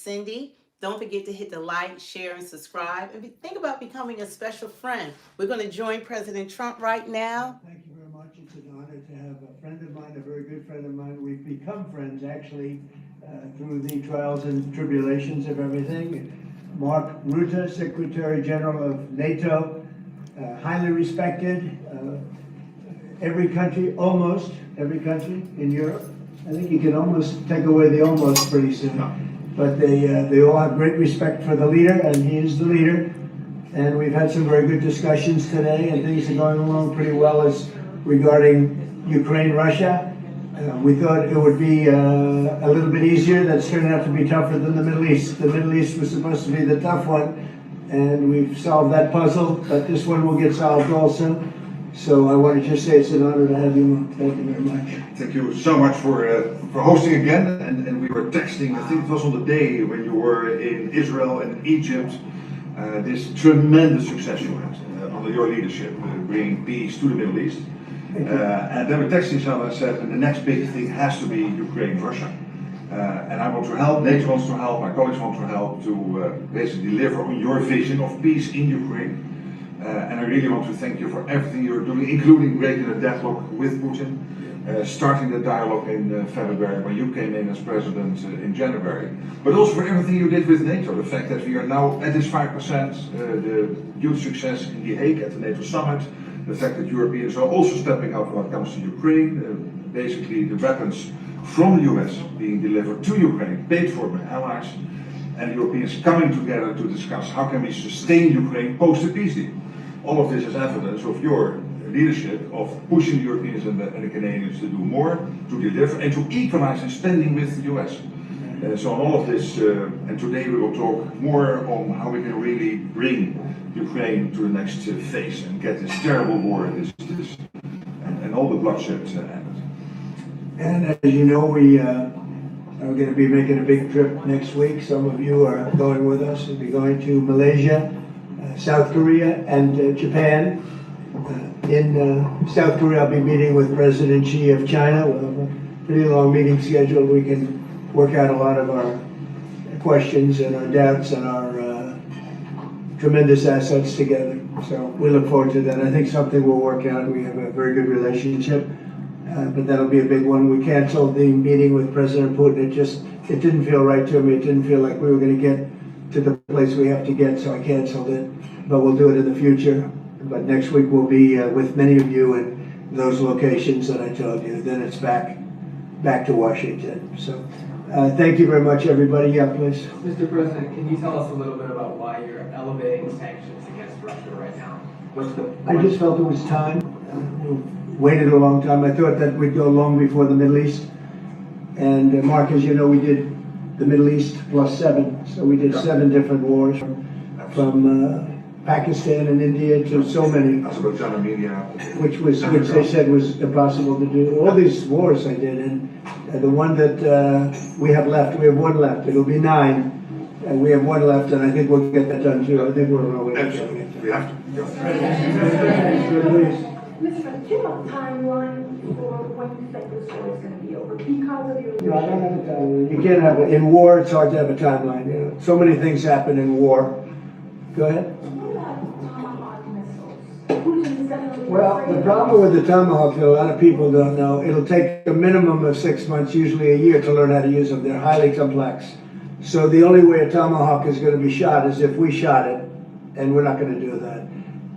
Cindy. Don't forget to hit the like, share, and subscribe. And think about becoming a special friend. We're going to join President Trump right now. Thank you very much. It's an honor to have a friend of mine, a very good friend of mine. We've become friends, actually, through the trials and tribulations of everything. Mark Rutte, Secretary General of Nato, highly respected. Every country, almost every country in Europe. I think you can almost take away the almost pretty soon. But they all have great respect for the leader, and he is the leader. And we've had some very good discussions today, and things are going along pretty well as regarding Ukraine, Russia. We thought it would be a little bit easier. That's turned out to be tougher than the Middle East. The Middle East was supposed to be the tough one, and we've solved that puzzle, but this one will get solved also. So I want to just say it's an honor to have you. Thank you very much. Thank you so much for hosting again. And we were texting, I think it was on the day when you were in Israel and Egypt, this tremendous success you had under your leadership, bringing peace to the Middle East. And then we texted each other and said, the next big thing has to be Ukraine, Russia. And I want to help, NATO wants to help, my colleagues want to help to basically deliver on your vision of peace in Ukraine. And I really want to thank you for everything you're doing, including breaking the deadlock with Putin, starting the dialogue in February when you came in as president in January, but also for everything you did with NATO, the fact that we are now at this 5%, the huge success in The Hague at the NATO summit, the fact that Europeans are also stepping up when it comes to Ukraine, basically the weapons from the US being delivered to Ukraine, paid for by allies, and the Europeans coming together to discuss how can we sustain Ukraine post the peace deal. All of this is evidence of your leadership of pushing the Europeans and the Canadians to do more, to deliver, and to equalize in spending with the US. So on all of this, and today we will talk more on how we can really bring Ukraine to the next phase and get this terrible war and all the bloodshed ended. And as you know, we are going to be making a big trip next week. Some of you are going with us. We'll be going to Malaysia, South Korea, and Japan. In South Korea, I'll be meeting with President Xi of China. We'll have a pretty long meeting scheduled. We can work out a lot of our questions and our doubts and our tremendous assets together. So we look forward to that. I think something will work out. We have a very good relationship, but that'll be a big one. We canceled the meeting with President Putin. It didn't feel right to me. It didn't feel like we were going to get to the place we have to get, so I canceled it. But we'll do it in the future. But next week we'll be with many of you in those locations that I told you. Then it's back to Washington. So thank you very much, everybody. Yeah, please. Mr. President, can you tell us a little bit about why you're elevating sanctions against Russia right now? I just felt it was time. We waited a long time. I thought that we'd go long before the Middle East. And Mark, as you know, we did the Middle East plus 7. So we did 7 different wars from Pakistan and India to so many, Azerbaijan, Armenia, which they said was impossible to do. All these wars I did, and the one that we have left, we have 1 left. It'll be 9, and we have 1 left, and I think we'll get that done too. I think we're on our way. Absolutely, we have to. Mr. President, do you have a timeline for when you think this war is going to be over? Because of your No, I don't have a timeline. You can't have it. In war, it's hard to have a timeline. You know, so many things happen in war. Go ahead. What about Tomahawk missiles? Putin's definitely Well, the problem with the Tomahawk, that a lot of people don't know, it'll take a minimum of 6 months, usually a year, to learn how to use them. They're highly complex. So the only way a Tomahawk is going to be shot is if we shot it, and we're not going to do that.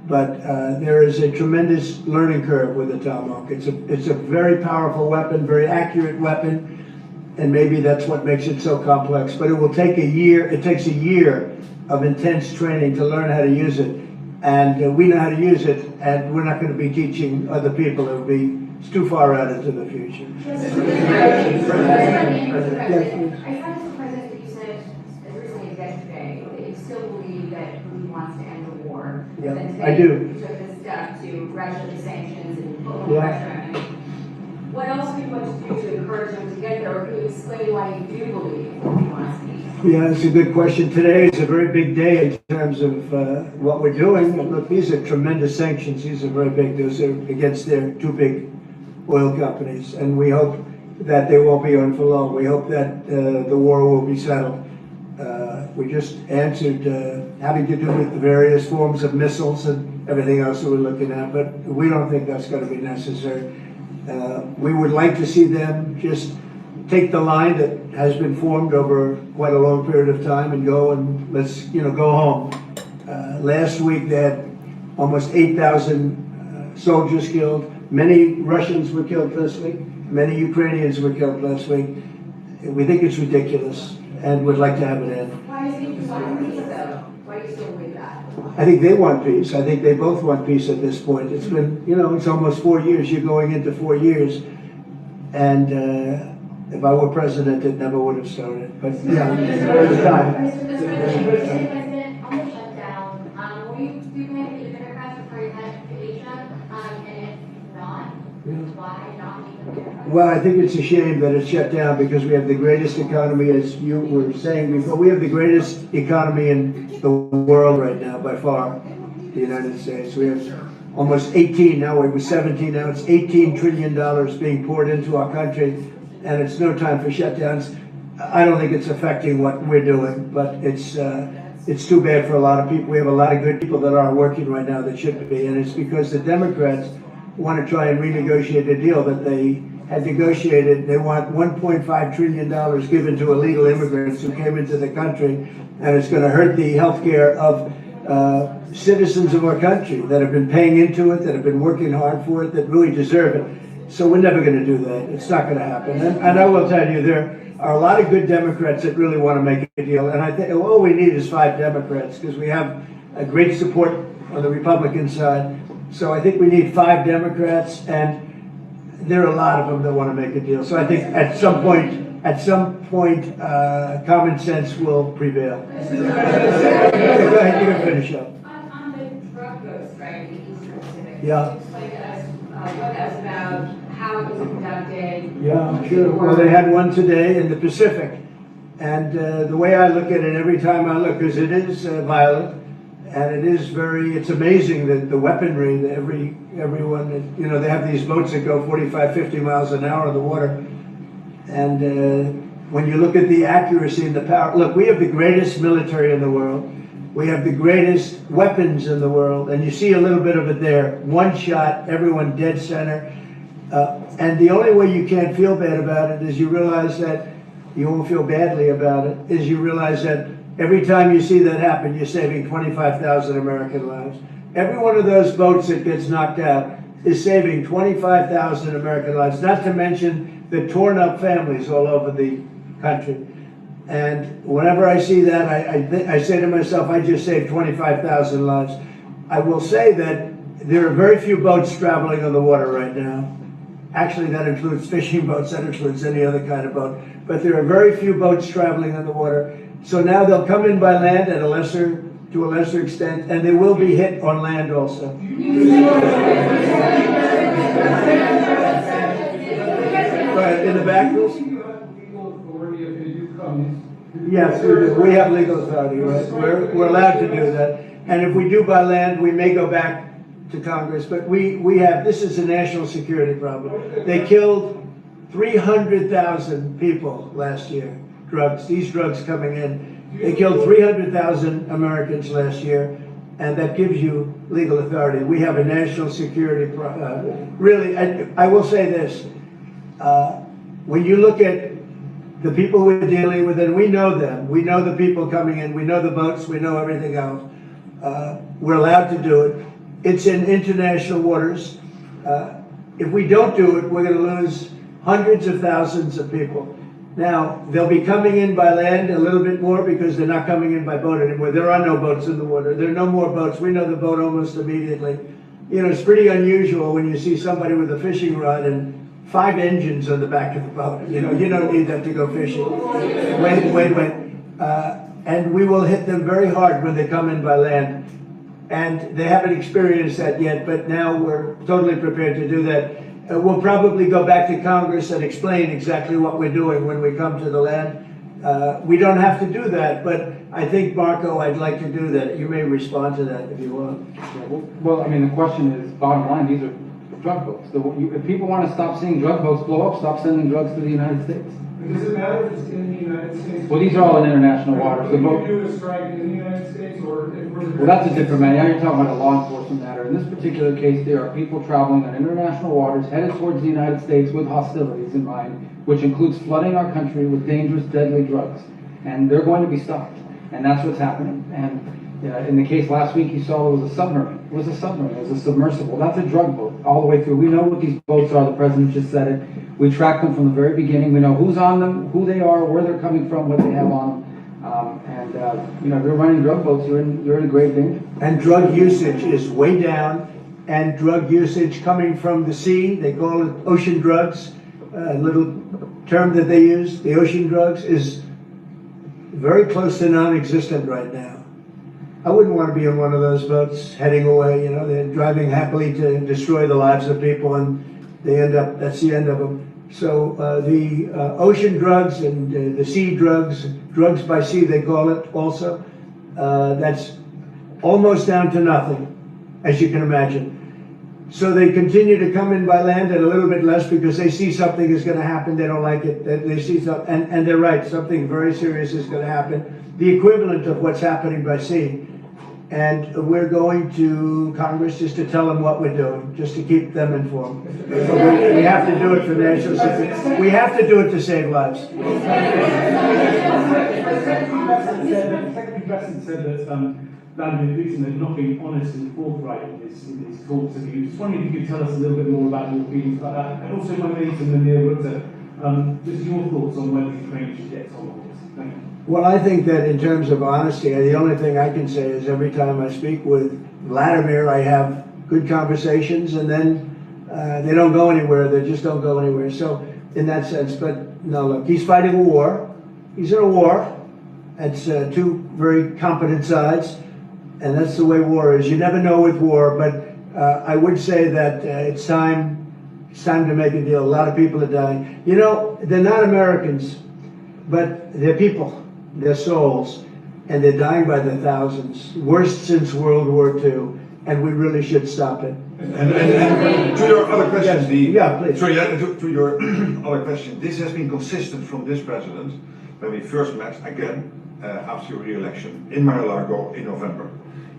But there is a tremendous learning curve with the Tomahawk. It's a very powerful weapon, very accurate weapon, and maybe that's what makes it so complex. But it will take a year. It takes a year of intense training to learn how to use it, and we know how to use it, and we're not going to be teaching other people. It's too far out into the future. I said to the President that you said as recently as yesterday that you still believe that Putin wants to end the war. Yeah, Then today I do. You took this step to Russia, the sanctions, and put more pressure on it. What else are you going to do to encourage them to get there, or can you explain why you do believe Putin wants peace? Yeah, it's a good question. Today is a very big day in terms of what we're doing. And look, these are tremendous sanctions. These are very big. Those are against their 2 big oil companies. And we hope that they won't be on for long. We hope that the war will be settled. We just answered having to do with the various forms of missiles and everything else that we're looking at, but we don't think that's going to be necessary. We would like to see them just take the line that has been formed over quite a long period of time and go and let's, go home. Last week they had almost 8,000 soldiers killed. Many Russians were killed last week. Many Ukrainians were killed last week. We think it's ridiculous and would like to have it end. Why do you want peace though? Why do you still believe that? I think they want peace. I think they both want peace at this point. It's been, it's almost 4 years. You're going into 4 years. And if I were president, it never would have started. But yeah, it's time. Mr. President, on the shutdown, were you doing the Democrats before you had to Asia? And if not, why not meet the Democrats? Well, I think it's a shame that it's shut down because we have the greatest economy, as you were saying before. We have the greatest economy in the world right now, by far, the United States. We have almost 18, now we're 17, now it's $18 trillion being poured into our country, and it's no time for shutdowns. I don't think it's affecting what we're doing, but it's too bad for a lot of people. We have a lot of good people that aren't working right now that should be, and it's because the Democrats want to try and renegotiate a deal that they had negotiated. They want $1.5 trillion given to illegal immigrants who came into the country, and it's going to hurt the health care of citizens of our country that have been paying into it, that have been working hard for it, that really deserve it. So we're never going to do that. It's not going to happen. And I will tell you, there are a lot of good Democrats that really want to make a deal. And I think all we need is 5 Democrats because we have a great support on the Republican side. So I think we need 5 Democrats, and there are a lot of them that want to make a deal. So I think at some point, common sense will prevail. Go ahead, you can finish up. On the drug ghost, right, the Eastern Pacific. Yeah. Can you explain to us what that was about, how it was conducted? Yeah, sure. Well, they had one today in the Pacific. And the way I look at it every time I look, because it is violent, and it is it's amazing that the weaponry, that everyone, they have these boats that go 45, 50 miles an hour in the water. And when you look at the accuracy and the power, look, we have the greatest military in the world. We have the greatest weapons in the world, and you see a little bit of it there. One shot, everyone dead center. And the only way you can't feel bad about it is you realize that you won't feel badly about it, is you realize that every time you see that happen, you're saving 25,000 American lives. Every one of those boats that gets knocked out is saving 25,000 American lives, not to mention the torn up families all over the country. And whenever I see that, I say to myself, I just saved 25,000 lives. I will say that there are very few boats traveling on the water right now. Actually, that includes fishing boats, that includes any other kind of boat. But there are very few boats traveling on the water. So now they'll come in by land to a lesser extent, and they will be hit on land also. Right, in the back, yes, we do. We have legal authority, right? We're allowed to do that. And if we do by land, we may go back to Congress, but we have, this is a national security problem. They killed 300,000 people last year, these drugs coming in. They killed 300,000 Americans last year, and that gives you legal authority. We have a national security problem. Really, I will say this. When you look at the people we're dealing with, and we know them, we know the people coming in, we know the boats, we know everything else. We're allowed to do it. It's in international waters. If we don't do it, we're going to lose hundreds of thousands of people. Now, they'll be coming in by land a little bit more because they're not coming in by boat anymore. There are no boats in the water. There are no more boats. We know the boat almost immediately. It's pretty unusual when you see somebody with a fishing rod and 5 engines on the back of the boat. You don't need that to go fishing. Wait. And we will hit them very hard when they come in by land. And they haven't experienced that yet, but now we're totally prepared to do that. We'll probably go back to Congress and explain exactly what we're doing when we come to the land. We don't have to do that, but I think, Marco, I'd like to do that. You may respond to that if you want. Yeah, well, I mean, the question is, bottom line, these are drug boats. If people want to stop seeing drug boats blow up, stop sending drugs to the United States. Does it matter if it's in the United States? Well, these are all in international waters. The Can boat, you do a strike in the United States or if we're well, that's a different matter. Now you're talking about a law enforcement matter. In this particular case, there are people traveling on international waters headed towards the United States with hostilities in mind, which includes flooding our country with dangerous, deadly drugs. And they're going to be stopped. And that's what's happening. And in the case last week, you saw it was a submarine. It was a submarine. It was a submersible. That's a drug boat all the way through. We know what these boats are. The president just said it. We track them from the very beginning. We know who's on them, who they are, where they're coming from, what they have on them. If you're running drug boats, you're in grave danger. And drug usage is way down, and drug usage coming from the sea, they call it ocean drugs, a little term that they use, the ocean drugs, is very close to non-existent right now. I wouldn't want to be in one of those boats heading away, they're driving happily to destroy the lives of people, and that's the end of them. So the ocean drugs and the sea drugs, drugs by sea they call it also, that's almost down to nothing, as you can imagine. So they continue to come in by land at a little bit less because they see something is going to happen, they don't like it, they see something, and they're right, something very serious is going to happen, the equivalent of what's happening by sea. And we're going to Congress just to tell them what we're doing, just to keep them informed. We have to do it for national security. We have to do it to save lives. The Secretary President said that Vladimir Putin had not been honest and forthright in his talks with you. Just wondering if you could tell us a little bit more about your feelings about that, and also my mate and Manir Rutte, just your thoughts on whether Ukraine should get tomahawks. Thank you. Well, I think that in terms of honesty, the only thing I can say is every time I speak with Vladimir, I have good conversations, and then they don't go anywhere. They just don't go anywhere. So in that sense, but no, look, he's fighting a war. He's in a war. It's two very competent sides, and that's the way war is. You never know with war, but I would say that it's time to make a deal. A lot of people are dying. They're not Americans, but they're people. Their souls, and they're dying by the thousands, worst since World War II, and we really should stop it. And to your other question, please. To your other question, this has been consistent from this president when we first met again after your re-election in Mar-a-Lago in November.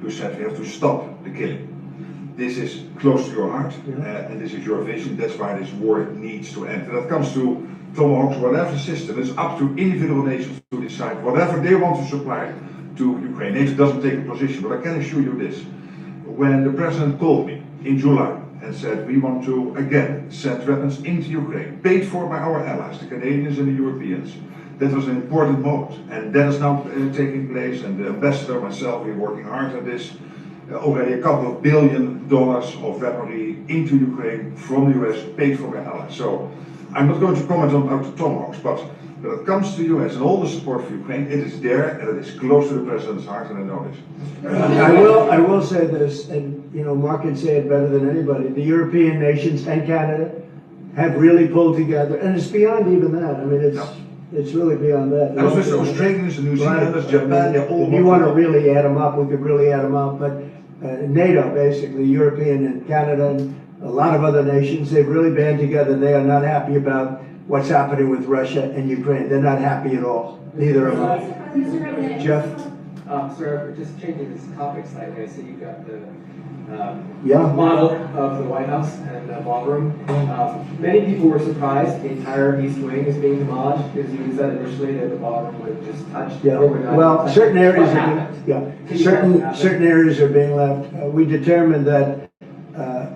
You said we have to stop the killing. This is close to your heart, and this is your vision. That's why this war needs to end. And that comes to tomahawks, whatever system, it's up to individual nations to decide whatever they want to supply to Ukraine. NATO doesn't take a position, but I can assure you this. When the president called me in July and said we want to again send weapons into Ukraine, paid for by our allies, the Canadians and the Europeans, that was an important moment. And that is now taking place, and the ambassador, myself, we're working hard at this. Already a couple of $1 billion of weaponry into Ukraine from the US, paid for by allies. So I'm not going to comment on the tomahawks, but when it comes to the US and all the support for Ukraine, it is there and it is close to the president's heart, and I know this. I will say this, and Mark can say it better than anybody. The European nations and Canada have really pulled together, and it's beyond even that. I mean, it's really beyond that. And also Australians and New Zealanders, Japan, they're all. If you want to really add them up, we could really add them up. But NATO, basically, European and Canada, and a lot of other nations, they've really band together. They are not happy about what's happening with Russia and Ukraine. They're not happy at all. Neither am I. Jeff? Sir, just changing this topic slightly, I see you've got the Yeah. model of the White House and the ballroom. Many people were surprised the entire East Wing is being demolished because you said initially that the ballroom would just touch. Yeah. Well, certain areas certain areas are being left. We determined that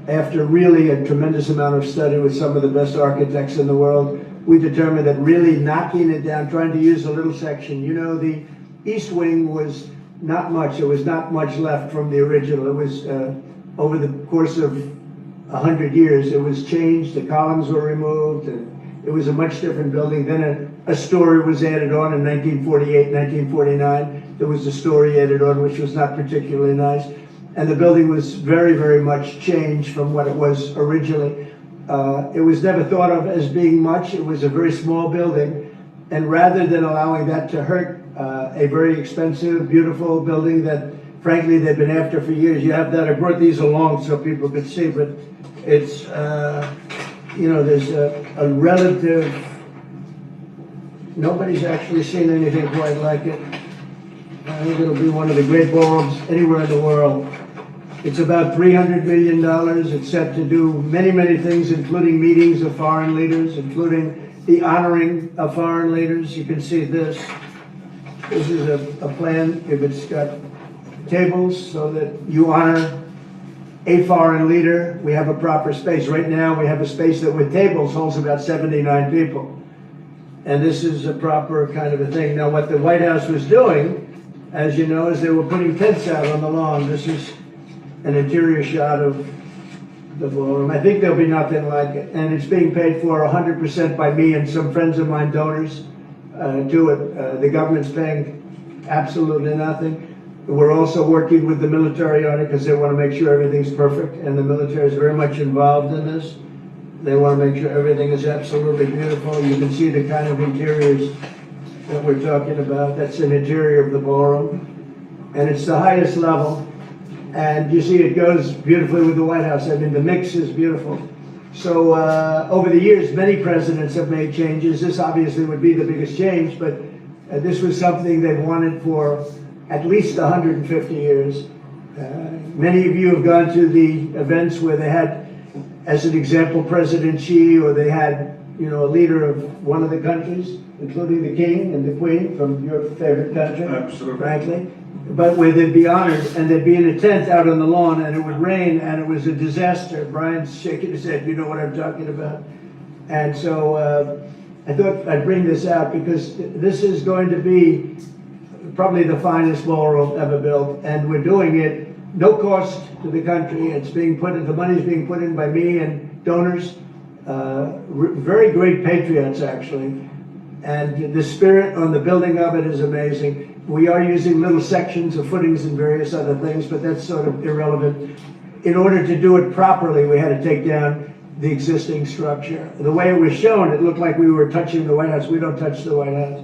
after really a tremendous amount of study with some of the best architects in the world, we determined that really knocking it down, trying to use a little section. The East Wing was not much. There was not much left from the original. It was over the course of 100 years, it was changed. The columns were removed, and it was a much different building. Then a story was added on in 1948, 1949. There was a story added on, which was not particularly nice. And the building was very, very much changed from what it was originally. It was never thought of as being much. It was a very small building. And rather than allowing that to hurt a very expensive, beautiful building that frankly, they've been after for years. You have that, I brought these along so people could see, but it's, you know, there's a relative, nobody's actually seen anything quite like it. I think it'll be one of the great ballrooms anywhere in the world. It's about $300 million. It's set to do many, many things, including meetings of foreign leaders, including the honoring of foreign leaders. You can see this. This is a plan. If it's got tables so that you honor a foreign leader, we have a proper space. Right now, we have a space that with tables holds about 79 people. And this is a proper kind of a thing. Now, what the White House was doing, as you know, is they were putting tents out on the lawn. This is an interior shot of the ballroom. I think there'll be nothing like it. And it's being paid for 100% by me and some friends of mine, donors, to it. The government's paying absolutely nothing. We're also working with the military on it because they want to make sure everything's perfect. And the military is very much involved in this. They want to make sure everything is absolutely beautiful. You can see the kind of interiors that we're talking about. That's an interior of the ballroom. And it's the highest level. And you see it goes beautifully with the White House. I mean, the mix is beautiful. So over the years, many presidents have made changes. This obviously would be the biggest change, but this was something they've wanted for at least 150 years. Many of you have gone to the events where they had, as an example, President Xi, or they had, you know, a leader of one of the countries, including the king and the queen from your favorite country, Absolutely. frankly. But where they'd be honored, and they'd be in a tent out on the lawn, and it would rain, and it was a disaster. Brian's shaking his head, you know what I'm talking about. And so I thought I'd bring this out because this is going to be probably the finest ballroom ever built, and we're doing it no cost to the country. It's being put in, the money's being put in by me and donors, very great patriots actually. And the spirit on the building of it is amazing. We are using little sections of footings and various other things, but that's sort of irrelevant. In order to do it properly, we had to take down the existing structure. The way it was shown, it looked like we were touching the White House. We don't touch the White House.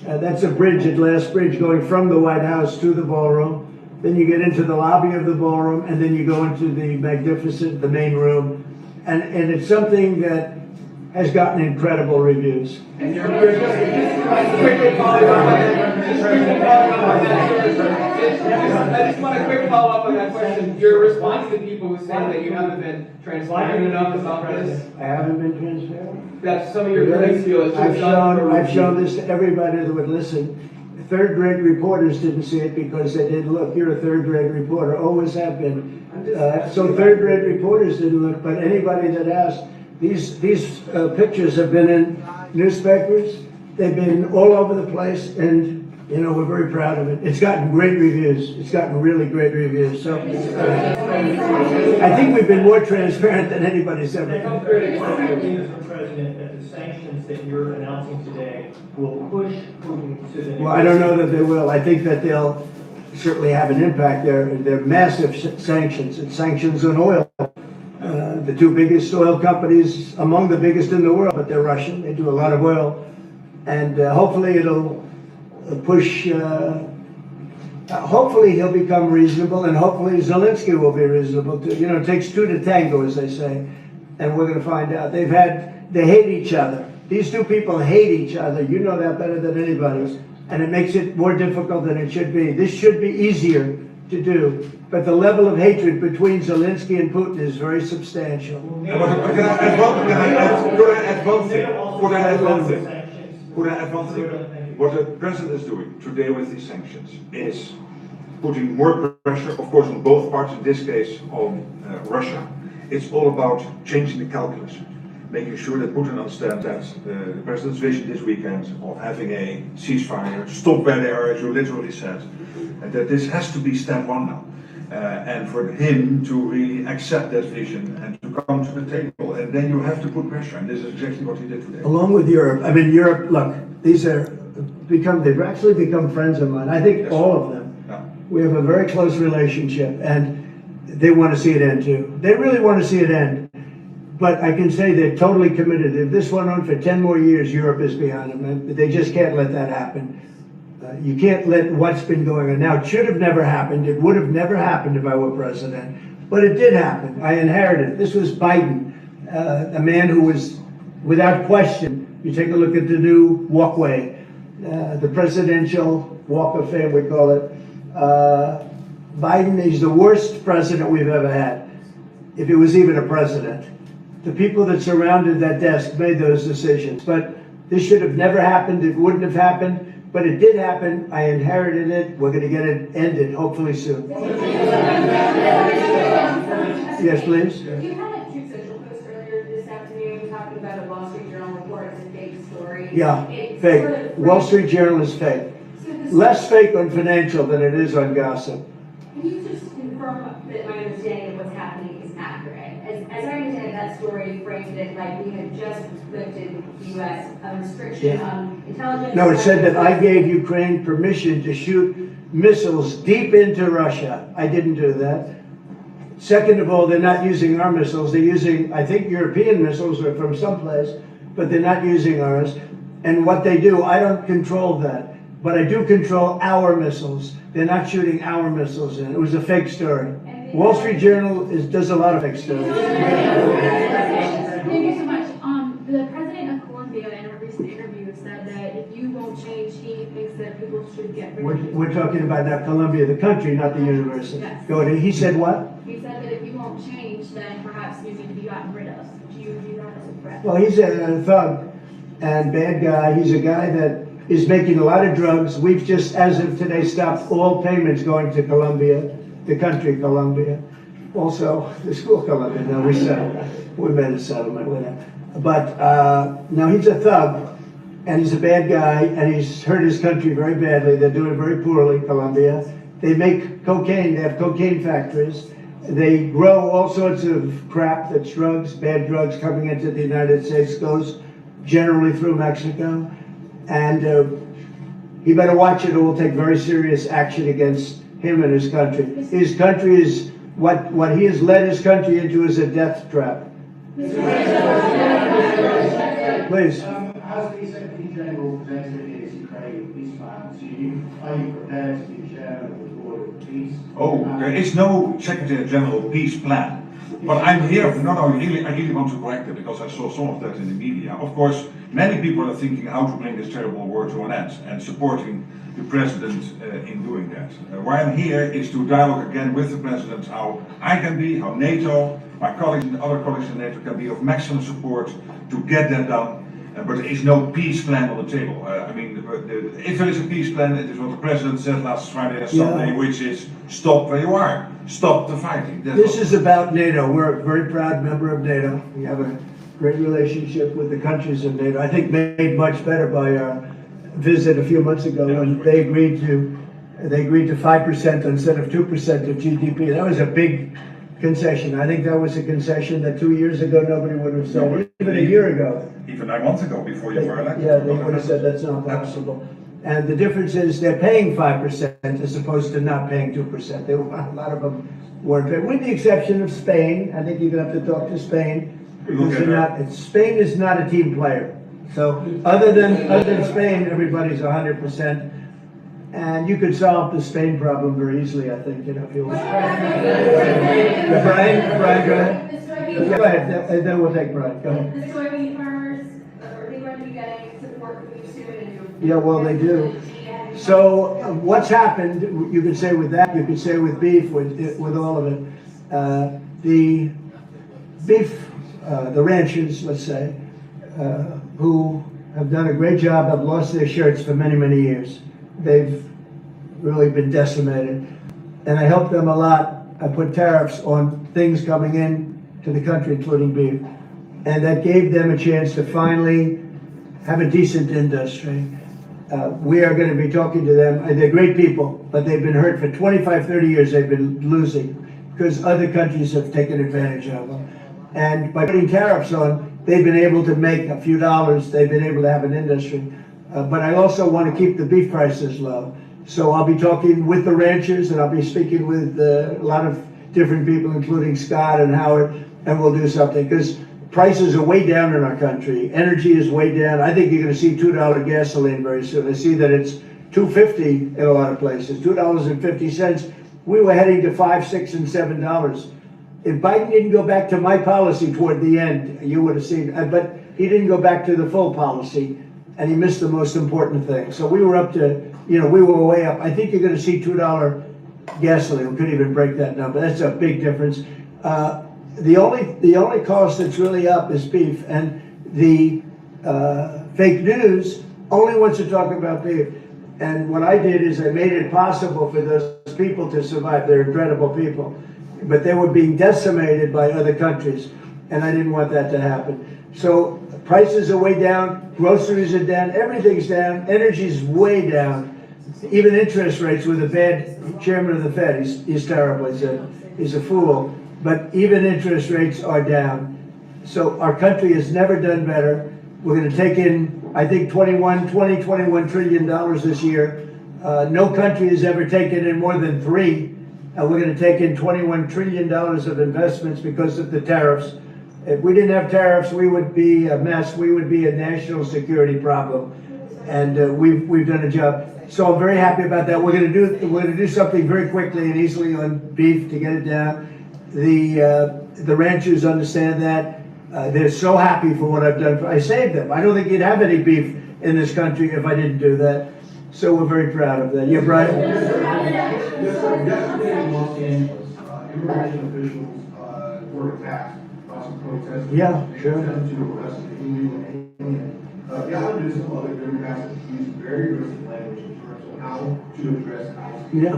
That's a bridge, a glass bridge going from the White House to the ballroom. Then you get into the lobby of the ballroom, and then you go into the magnificent, the main room. And it's something that has gotten incredible reviews. And you're just quickly following up on that. I just want to quick follow up on that question. Your response to people who say that you haven't been transparent enough about this. I haven't been transparent. That some of your critics feel it's I've shown this to everybody that would listen. Third-grade reporters didn't see it because they didn't look. You're a third-grade reporter, always have been. So third-grade reporters didn't look, but anybody that asked, these pictures have been in newspapers. They've been all over the place, and you know, we're very proud of it. It's gotten great reviews. It's gotten really great reviews. So I think we've been more transparent than anybody's ever been. Mr. President, that the sanctions that you're announcing today will push Putin to the... Well, I don't know that they will. I think that they'll certainly have an impact. They're massive sanctions. It's sanctions on oil. The two biggest oil companies, among the biggest in the world, but they're Russian. They do a lot of oil. And hopefully it'll push, hopefully he'll become reasonable, and hopefully Zelensky will be reasonable too. You know, it takes two to tango, as they say. And we're going to find out. They hate each other. These two people hate each other. You know that better than anybody. And it makes it more difficult than it should be. This should be easier to do. But the level of hatred between Zelensky and Putin is very substantial. Could I add one thing? What the president is doing today with these sanctions is putting more pressure, of course, on both parts, in this case on Russia. It's all about changing the calculus, making sure that Putin understands that the president's vision this weekend of having a ceasefire, stop where they are, as you literally said, and that this has to be step one now. And for him to really accept that vision and to come to the table, and then you have to put pressure, and this is exactly what he did today. Along with Europe, I mean, Europe, look, they've actually become friends of mine. I think Yes. all of them. Yeah. We have a very close relationship, and they want to see it end too. They really want to see it end. But I can say they're totally committed. If this went on for 10 more years, Europe is behind them. They just can't let that happen. You can't let what's been going on. Now, it should have never happened. It would have never happened if I were president, but it did happen. I inherited it. This was Biden, a man who was, without question, you take a look at the new walkway, the presidential walk of fame, we call it. Biden is the worst president we've ever had, if he was even a president. The people that surrounded that desk made those decisions, but this should have never happened. It wouldn't have happened. But it did happen. I inherited it. We're going to get it ended, hopefully soon. Yes, please. You had a Truth Social post earlier this afternoon talking about a Wall Street Journal report as a fake story. Yeah, It's fake. sort of- Wall Street Journal is fake. So this- Less fake on financial than it is on gossip. Can you just confirm that my understanding of what's happening is accurate? As I understand that story framed it like we had just lifted the U.S. a restriction Yeah. on intelligence. No, it said that I gave Ukraine permission to shoot missiles deep into Russia. I didn't do that. Second of all, they're not using our missiles. They're using, I think, European missiles or from someplace, but they're not using ours. And what they do, I don't control that, but I do control our missiles. They're not shooting our missiles in. It was a fake story. Wall Street Journal does a lot of fake stories. Thank you so much. The president of Colombia in a recent interview said that if you won't change, he thinks that people should get rid of you. We're talking about now Columbia, the country, not the university. Yes. Go ahead. He said what? He said that if you won't change, then perhaps you need to be gotten rid of. Do you view that as a threat? Well, he's a thug and bad guy. He's a guy that is making a lot of drugs. We've just, as of today, stopped all payments going to Colombia, the country Colombia. Also, the school Colombia. No, we settled. We made a settlement with him. But no, he's a thug and he's a bad guy and he's hurt his country very badly. They're doing very poorly, Colombia. They make cocaine. They have cocaine factories. They grow all sorts of crap that's drugs, bad drugs coming into the United States, goes generally through Mexico. And he better watch it or we'll take very serious action against him and his country. His country is, what he has led his country into is a death trap. Please. As the Secretary General presented his Ukraine peace plan to you, are you prepared to be chairman of the Board of Peace? Oh, there is no Secretary General peace plan. But I'm here, no, I really want to correct it because I saw some of that in the media. Of course, many people are thinking how to bring this terrible war to an end and supporting the president in doing that. Why I'm here is to dialogue again with the president how I can be, how Nato, my colleagues and other colleagues in Nato can be of maximum support to get that done. But there is no peace plan on the table. If there is a peace plan, it is what the president said last Friday and Sunday, which is stop where you are, stop the fighting. This is about NATO. We're a very proud member of NATO. We have a great relationship with the countries in NATO. I think made much better by our visit a few months ago when they agreed to 5% instead of 2% of GDP. That was a big concession. I think that was a concession that 2 years ago nobody would have said, even a year ago. Even 9 months ago, before you were elected. Yeah, they would have said that's not possible. And the difference is they're paying 5% as opposed to not paying 2%. A lot of them weren't paying, with the exception of Spain. I think you're going to have to talk to Spain. Because Spain is not a team player. So other than Spain, everybody's 100%. And you could solve the Spain problem very easily, I think, if you want. Brian, go ahead. Go ahead, then we'll take Brian. Go ahead. The soybean farmers, are they going to be getting support from you soon? Yeah, well, they do. So what's happened, you could say with that, you could say with beef, with all of it. The beef, the ranchers, let's say, who have done a great job, have lost their shirts for many, many years. They've really been decimated. And I helped them a lot. I put tariffs on things coming in to the country, including beef. And that gave them a chance to finally have a decent industry. We are going to be talking to them. They're great people, but they've been hurt for 25, 30 years. They've been losing because other countries have taken advantage of them. And by putting tariffs on, they've been able to make a few dollars. They've been able to have an industry. But I also want to keep the beef prices low. So I'll be talking with the ranchers and I'll be speaking with a lot of different people, including Scott and Howard, and we'll do something. Because prices are way down in our country. Energy is way down. I think you're going to see $2 gasoline very soon. I see that it's $2.50 in a lot of places, $2.50. We were heading to $5, $6, and $7. If Biden didn't go back to my policy toward the end, you would have seen, but he didn't go back to the full policy, and he missed the most important thing. So we were up to, we were way up. I think you're gonna see $2 gasoline. We couldn't even break that number. That's a big difference. The only cost that's really up is beef, and the fake news only wants to talk about beef. And what I did is I made it possible for those people to survive. They're incredible people. But they were being decimated by other countries, and I didn't want that to happen. So prices are way down, groceries are down, everything's down, energy's way down. Even interest rates with a bad chairman of the Fed, he's terrible, he's a fool. But even interest rates are down. So our country has never done better. We're gonna take in, I think, $21 trillion this year. No country has ever taken in more than 3. And we're going to take in $21 trillion of investments because of the tariffs. If we didn't have tariffs, we would be a mess. We would be a national security problem. And we've done a job. So I'm very happy about that. We're going to do something very quickly and easily on beef to get it down. The ranchers understand that. They're so happy for what I've done. I saved them. I don't think you'd have any beef in this country if I didn't do that. So we're very proud of that. Yeah, Brian? Yesterday in Los Angeles, immigration officials were attacked by some protesters. Yeah, sure. To arrest an illegal alien. Gavin Newsom, other Democrats, used very aggressive language in terms of how to address ICE. Yeah.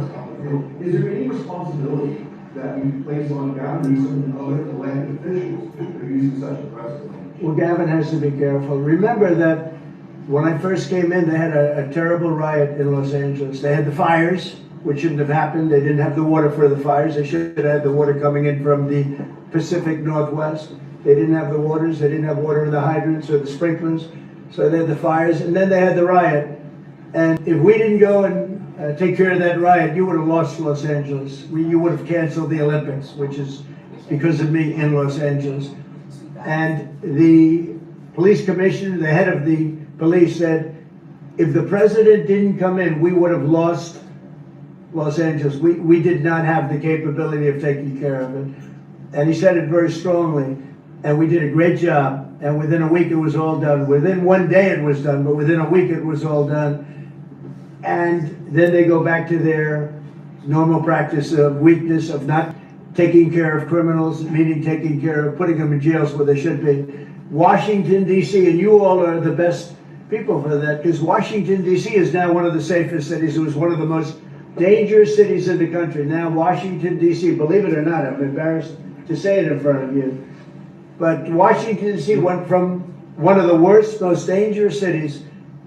Is there any responsibility that we place on Gavin Newsom and other elected officials for using such aggressive language? Well, Gavin has to be careful. Remember that when I first came in, they had a terrible riot in Los Angeles. They had the fires, which shouldn't have happened. They didn't have the water for the fires. They should have had the water coming in from the Pacific Northwest. They didn't have the waters. They didn't have water in the hydrants or the sprinklers. So they had the fires, and then they had the riot. And if we didn't go and take care of that riot, you would have lost Los Angeles. You would have canceled the Olympics, which is because of me in Los Angeles. And the police commissioner, the head of the police, said, if the president didn't come in, we would have lost Los Angeles. We did not have the capability of taking care of it. And he said it very strongly. And we did a great job. And within a week, it was all done. Within one day, it was done. But within a week, it was all done. And then they go back to their normal practice of weakness, of not taking care of criminals, meaning taking care of putting them in jails where they should be. Washington, D.C., and you all are the best people for that, because Washington, D.C. is now one of the safest cities. It was one of the most dangerous cities in the country. Now Washington, D.C., believe it or not, I'm embarrassed to say it in front of you, but Washington, D.C. went from one of the worst, most dangerous cities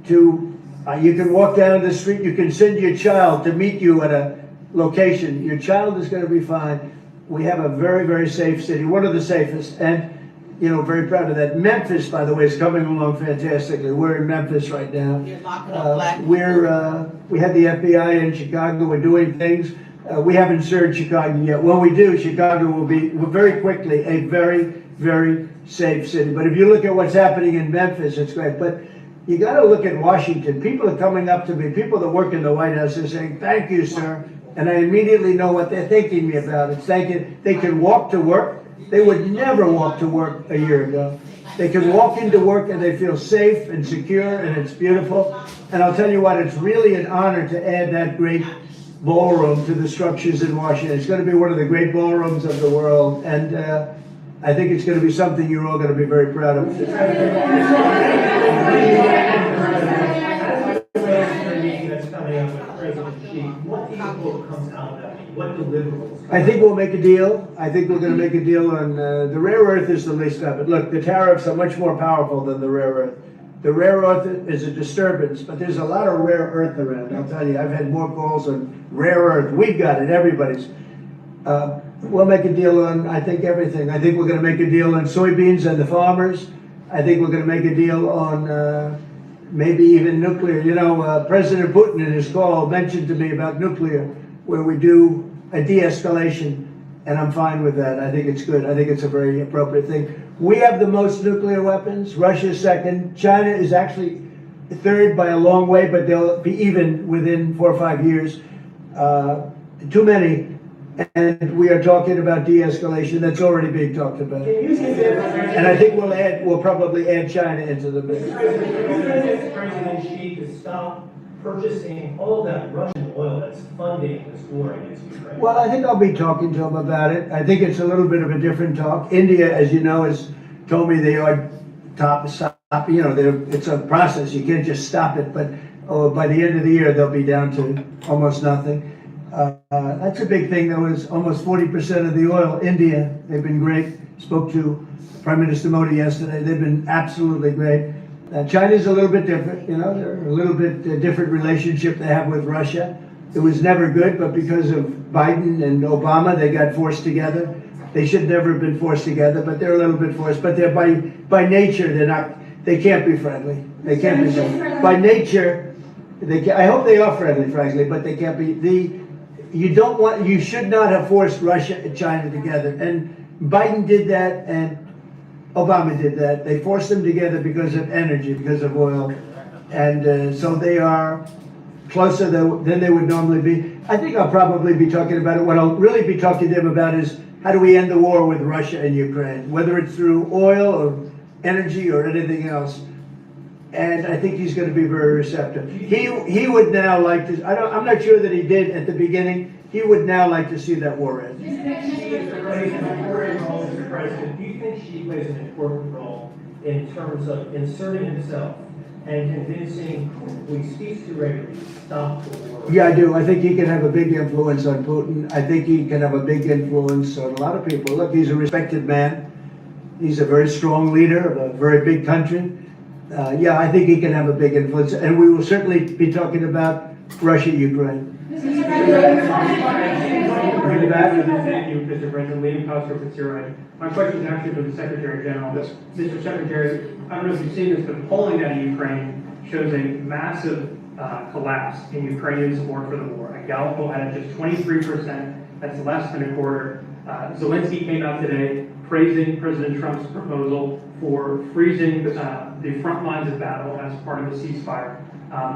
to, you can walk down the street, you can send your child to meet you at a location. Your child is going to be fine. We have a very, very safe city, one of the safest, and very proud of that. Memphis, by the way, is coming along fantastically. We're in Memphis right now. You're locking up black people. We had the FBI in Chicago. We're doing things. We haven't served Chicago yet. When we do, Chicago will be very quickly a very, very safe city. But if you look at what's happening in Memphis, it's great. But you got to look at Washington. People are coming up to me. People that work in the White House are saying, "Thank you, sir." And I immediately know what they're thanking me about. It's thanking, they can walk to work. They would never walk to work a year ago. They can walk into work and they feel safe and secure, and it's beautiful. And I'll tell you what, it's really an honor to add that great ballroom to the structures in Washington. It's going to be one of the great ballrooms of the world, and I think it's going to be something you're all going to be very proud of. That's coming up with President Xi. What do you hope comes out of that? What deliverables? I think we'll make a deal. I think we're going to make a deal on the rare earth is the least of it. Look, the tariffs are much more powerful than the rare earth. The rare earth is a disturbance, but there's a lot of rare earth around. I'll tell you, I've had more calls on rare earth. We've got it, everybody's. We'll make a deal on, I think, everything. I think we're going to make a deal on soybeans and the farmers. I think we're going to make a deal on maybe even nuclear. President Putin in his call mentioned to me about nuclear, where we do a de-escalation, and I'm fine with that. I think it's good. I think it's a very appropriate thing. We have the most nuclear weapons. Russia's second. China is actually third by a long way, but they'll be even within 4 or 5 years. Too many. And we are talking about de-escalation. That's already being talked about. Can you convince And I think we'll probably add China into the mix. President Xi to stop purchasing all that Russian oil that's funding this war against Ukraine? Well, I think I'll be talking to him about it. I think it's a little bit of a different talk. India, as you know, has told me they are stop. You know, it's a process. You can't just stop it. But by the end of the year, they'll be down to almost nothing. That's a big thing. That was almost 40% of the oil. India, they've been great. Spoke to Prime Minister Modi yesterday. They've been absolutely great. China's a little bit different. You know, they're a little bit different relationship they have with Russia. It was never good, but because of Biden and Obama, they got forced together. They should never have been forced together, but they're a little bit forced. But they're by nature, they're not. They can't be friendly. They can't be friendly. By nature, I hope they are friendly, frankly, but they can't be. You should not have forced Russia and China together. And Biden did that, and Obama did that. They forced them together because of energy, because of oil. And so they are closer than they would normally be. I think I'll probably be talking about it. What I'll really be talking to them about is how do we end the war with Russia and Ukraine, whether it's through oil or energy or anything else. And I think he's going to be very receptive. He would now like to. I'm not sure that he did at the beginning. He would now like to see that war end. Do you think Xi plays an important role, Mr. President? Do you think Xi plays an important role in terms of inserting himself and convincing who he speaks to regularly to stop the war? Yeah, I do. I think he can have a big influence on Putin. I think he can have a big influence on a lot of people. Look, he's a respected man. He's a very strong leader of a very big country. Yeah, I think he can have a big influence, and we will certainly be talking about Russia, Ukraine. Thank you, Mr. President. Liam Pastor Fitzgerald. My question is actually for the Secretary General. Yes. Mr. Secretary, I don't know if you've seen this, but polling out of Ukraine shows a massive collapse in Ukrainian support for the war. A Gallup poll had it just 23%. That's less than a quarter. Zelensky came out today praising President Trump's proposal for freezing the front lines of battle as part of the ceasefire.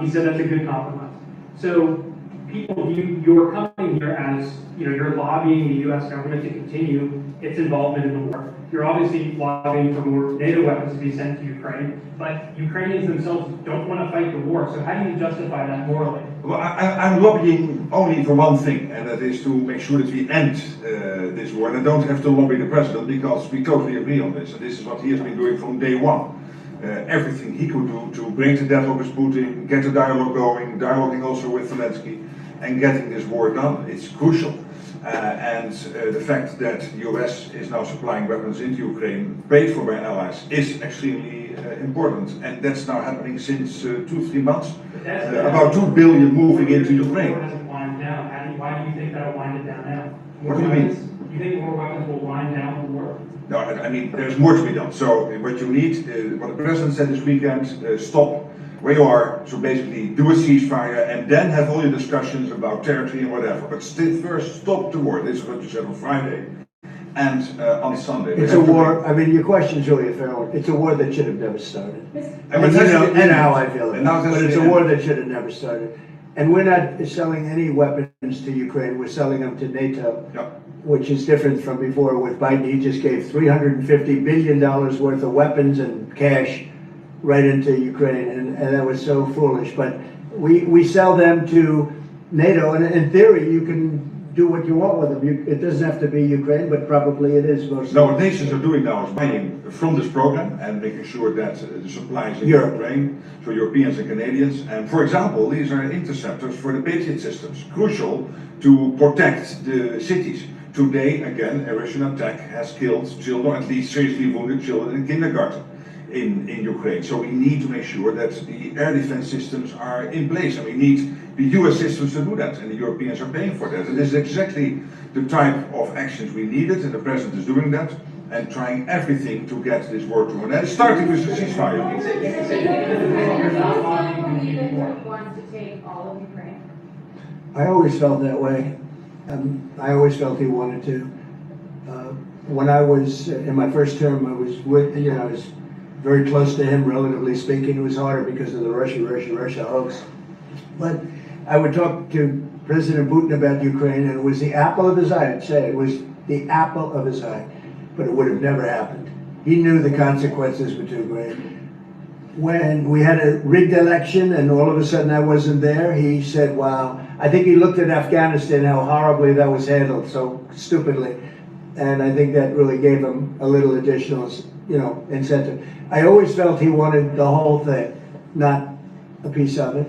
He said that's a good compromise. So people view your coming here as, you're lobbying the U.S. government to continue its involvement in the war. You're obviously lobbying for more NATO weapons to be sent to Ukraine, but Ukrainians themselves don't want to fight the war. So how do you justify that morally? Well, I'm lobbying only for one thing, and that is to make sure that we end this war. And I don't have to lobby the president because we totally agree on this. And this is what he has been doing from day one. Everything he could do to break the deadlock with Putin, get the dialogue going, dialoguing also with Zelensky, and getting this war done. It's crucial. And the fact that the US is now supplying weapons into Ukraine, paid for by allies, is extremely important. And that's now happening since 2-3 months. About 2 billion moving into Ukraine. Why do you think that'll wind it down now? What do you mean? You think more weapons will wind down the war? No, I mean, there's more to be done. So what you need, what the president said this weekend, stop where you are, so basically do a ceasefire and then have all your discussions about territory and whatever. But still first stop the war. This is what you said on Friday and on Sunday. It's a war. I mean, your question's really a fair one. It's a war that should have never started. And how I feel about it. But it's a war that should have never started. And we're not selling any weapons to Ukraine. We're selling them to NATO, which is different from before with Biden. He just gave $350 billion worth of weapons and cash right into Ukraine, and that was so foolish. But we sell them to NATO, and in theory, you can do what you want with them. It doesn't have to be Ukraine, but probably it is mostly. No, what nations are doing now is buying from this program and making sure that the supplies in Ukraine, so Europeans and Canadians. And for example, these are interceptors for the Patriot systems, crucial to protect the cities. Today, again, a Russian attack has killed children, at least seriously wounded children in kindergarten in Ukraine. So we need to make sure that the air defense systems are in place, and we need the US systems to do that, and the Europeans are paying for that. And this is exactly the type of actions we needed, and the president is doing that, and trying everything to get this war to an end, starting with the ceasefire. Wants to take all of Ukraine. I always felt that way. I always felt he wanted to. When I was in my first term, I was with, very close to him, relatively speaking. It was harder because of the Russia hoax. But I would talk to President Putin about Ukraine, and it was the apple of his eye. I'd say it was the apple of his eye, but it would have never happened. He knew the consequences were too great. When we had a rigged election and all of a sudden I wasn't there, he said, wow. I think he looked at Afghanistan, how horribly that was handled, so stupidly. And I think that really gave him a little additional, incentive. I always felt he wanted the whole thing, not a piece of it.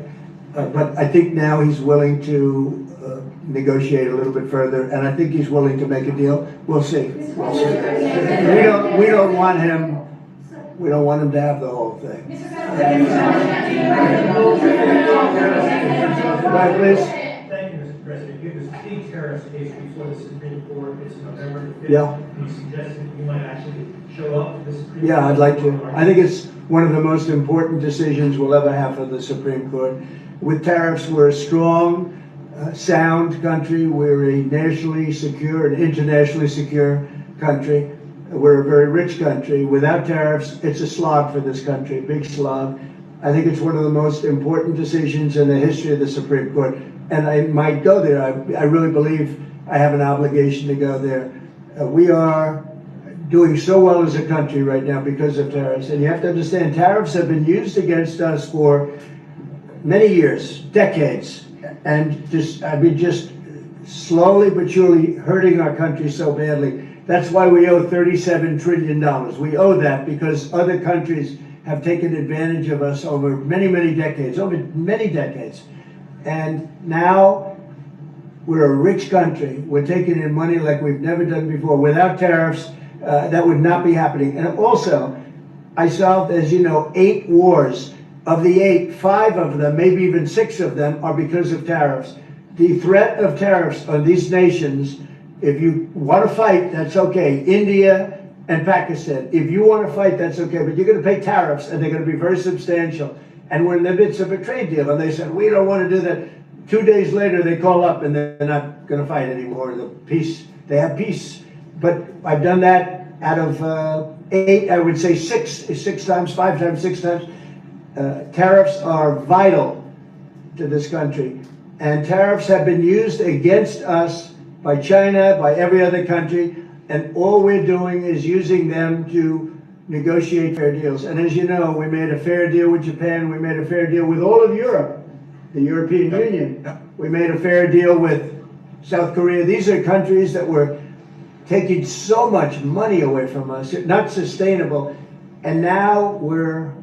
But I think now he's willing to negotiate a little bit further, and I think he's willing to make a deal. We'll see. We'll see. We don't want him. We don't want him to have the whole thing. Right, please. Thank you, Mr. President. You have this big terrorist case before the Supreme Court. It's November the 5th. Yeah. You suggested you might actually show up to the Supreme Court. Yeah, I'd like to. I think it's one of the most important decisions we'll ever have for the Supreme Court. With tariffs, we're a strong, sound country. We're a nationally secure and internationally secure country. We're a very rich country. Without tariffs, it's a slog for this country, a big slog. I think it's one of the most important decisions in the history of the Supreme Court. And I might go there. I really believe I have an obligation to go there. We are doing so well as a country right now because of tariffs. And you have to understand, tariffs have been used against us for many years, decades. And just slowly but surely hurting our country so badly. That's why we owe $37 trillion. We owe that because other countries have taken advantage of us over many, many decades, And now we're a rich country. We're taking in money like we've never done before. Without tariffs, that would not be happening. And also, I solved, as you know, 8 wars. Of the 8, 5 of them, maybe even 6 of them, are because of tariffs. The threat of tariffs on these nations, if you want to fight, that's okay. India and Pakistan. If you want to fight, that's okay. But you're going to pay tariffs, and they're going to be very substantial. And we're in the midst of a trade deal, and they said, we don't want to do that. 2 days later, they call up, and they're not going to fight anymore. They have peace. But I've done that out of 8, I would say 6 times, 5 times, 6 times. Tariffs are vital to this country. And tariffs have been used against us by China, by every other country, and all we're doing is using them to negotiate fair deals. And as you know, we made a fair deal with Japan, we made a fair deal with all of Europe, the European Union. We made a fair deal with South Korea. These are countries that were taking so much money away from us, not sustainable, and now we're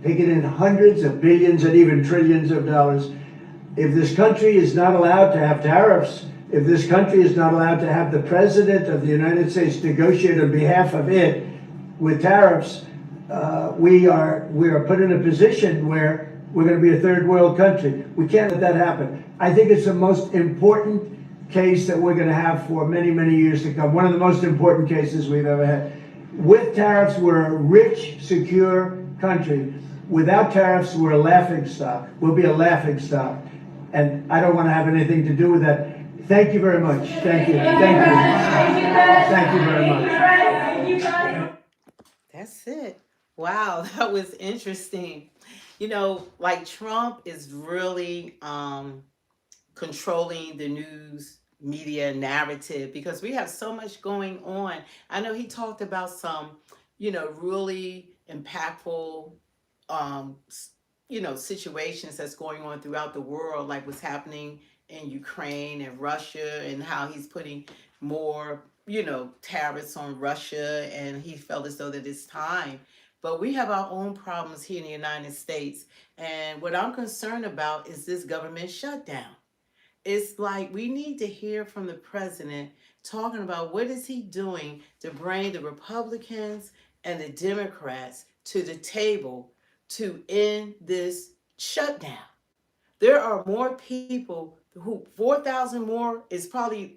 taking in hundreds of billions and even trillions of dollars. If this country is not allowed to have tariffs, if this country is not allowed to have the President of the United States negotiate on behalf of it with tariffs, we are put in a position where we're going to be a third world country. We can't let that happen. I think it's the most important case that we're going to have for many, many years to come. One of the most important cases we've ever had. With tariffs, we're a rich, secure country. Without tariffs, we're a laughing stock. We'll be a laughing stock. And I don't want to have anything to do with that. Thank you very much. Thank you. Thank you. Thank you very much. That's it. Wow, that was interesting. Like Trump is really controlling the news media narrative because we have so much going on. I know he talked about some, really impactful um situations that's going on throughout the world, like what's happening in Ukraine and Russia, and how he's putting more tariffs on Russia, and he felt as though that it's time. But we have our own problems here in the United States, and what I'm concerned about is this government shutdown. It's like we need to hear from the president talking about what is he doing to bring the Republicans and the Democrats to the table to end this shutdown. There are more people who 4,000 more is probably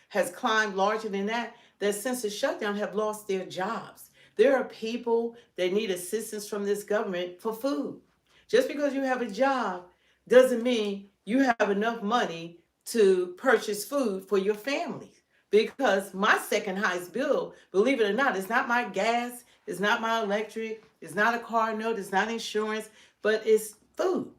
has climbed larger than that since the shutdown have lost their jobs. There are people that need assistance from this government for food. Just because you have a job doesn't mean you have enough money to purchase food for your family, because my second highest bill, believe it or not, is not my gas, it's not my electric, it's not a car note, it's not insurance, but it's food.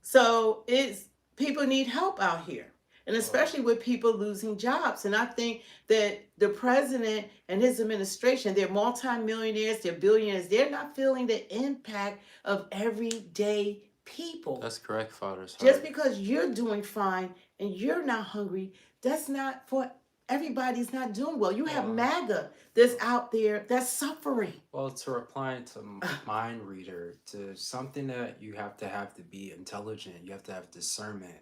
So it's people need help out here. And especially with people losing jobs. And I think that the president and his administration, they're multimillionaires, they're billionaires, they're not feeling the impact of everyday people. That's correct, Father's Just heart. because you're doing fine and you're not hungry, that's not for everybody's not doing well. You have MAGA that's out there that's suffering. Well, to reply to mind reader, to something that you have to be intelligent, you have to have discernment.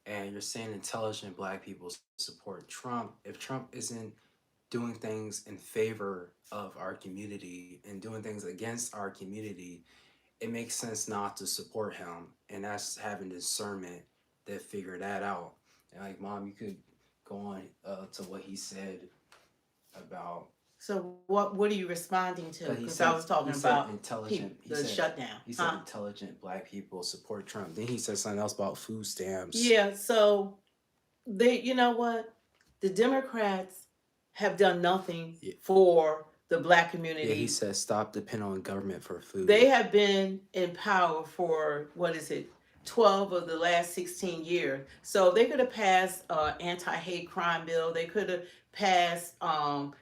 And you're saying intelligent black people support Trump. If Trump isn't doing things in favor of our community and doing things against our community, it makes sense not to support him. And that's having discernment to figure that out. And like, Mom, you could go on to what he said about. So what are you responding to? But he Because said, I was talking he said about intelligent. He the said, shutdown. He said intelligent black people support Trump. Then he said something else about food stamps. Yeah, so you know what? The Democrats have done nothing for the black community. Yeah, he said stop depending on government for food. They have been in power for, 12 of the last 16 years. So they could have passed anti-hate crime bill. They could have passed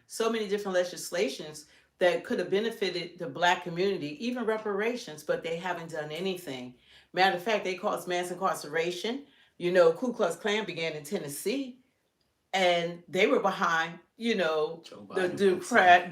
so many different legislations that could have benefited the black community, even reparations, but they haven't done anything. Matter of fact, they caused mass incarceration. You know, Ku Klux Klan began in Tennessee, and they were behind, the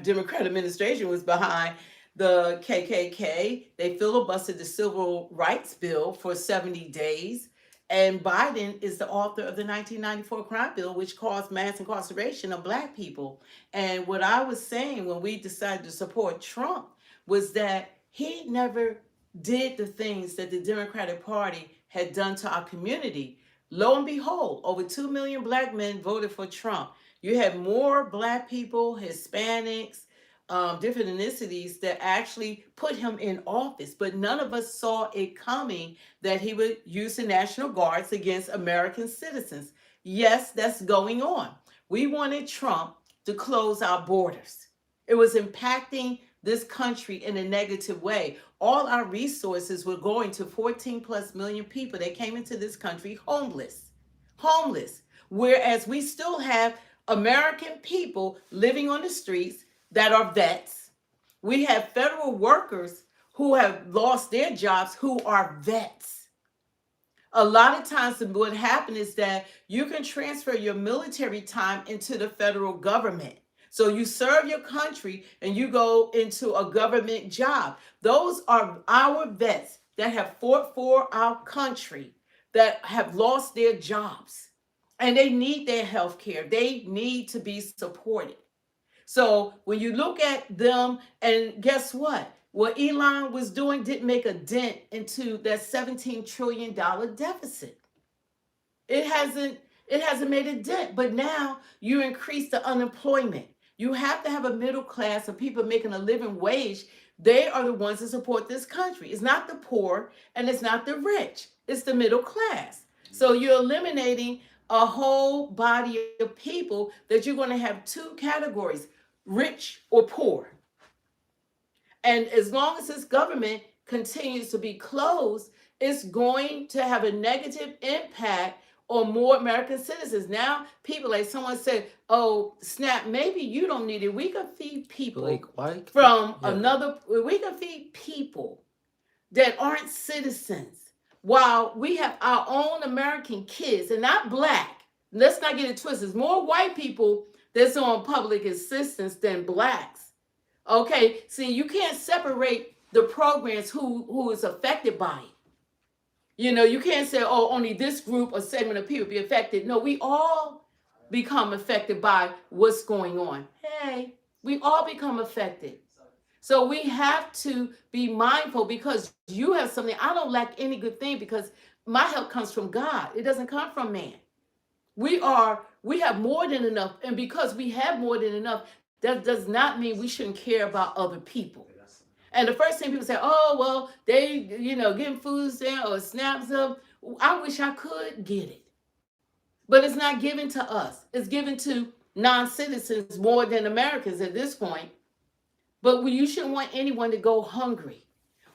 Democrat administration was behind the KKK. They filibustered the Civil Rights Bill for 70 days. And Biden is the author of the 1994 crime bill, which caused mass incarceration of black people. And what I was saying when we decided to support Trump was that he never did the things that the Democratic Party had done to our community. Lo and behold, over 2 million black men voted for Trump. You had more black people, Hispanics, different ethnicities that actually put him in office. But none of us saw it coming that he would use the National Guards against American citizens. Yes, that's going on. We wanted Trump to close our borders. It was impacting this country in a negative way. All our resources were going to 14 plus million people that came into this country homeless. Whereas we still have American people living on the streets that are vets. We have federal workers who have lost their jobs who are vets. A lot of times what happens is that you can transfer your military time into the federal government. So you serve your country and you go into a government job. Those are our vets that have fought for our country, that have lost their jobs. And they need their health care. They need to be supported. So when you look at them, and guess what? What Elon was doing didn't make a dent into that $17 trillion deficit. It hasn't made a dent, but now you increase the unemployment. You have to have a middle class of people making a living wage. They are the ones that support this country. It's not the poor and it's not the rich. It's the middle class. So you're eliminating a whole body of people that you're going to have two categories, rich or poor. And as long as this government continues to be closed, it's going to have a negative impact on more American citizens. Now, people, like someone said, oh, SNAP, maybe you don't need it. We can feed people we can feed people that aren't citizens while we have our own American kids and not black. Let's not get it twisted. There's more white people that's on public assistance than blacks. Okay, see, you can't separate the programs who is affected by it. You know, you can't say, oh, only this group or segment of people be affected. No, we all become affected by what's going on. Hey, we all become affected. So we have to be mindful because you have something. I don't lack any good thing because my help comes from God. It doesn't come from man. We have more than enough. And because we have more than enough, that does not mean we shouldn't care about other people. And the first thing people say, oh, well, they, getting food stamps or snaps up. I wish I could get it. But it's not given to us. It's given to non-citizens more than Americans at this point. But you shouldn't want anyone to go hungry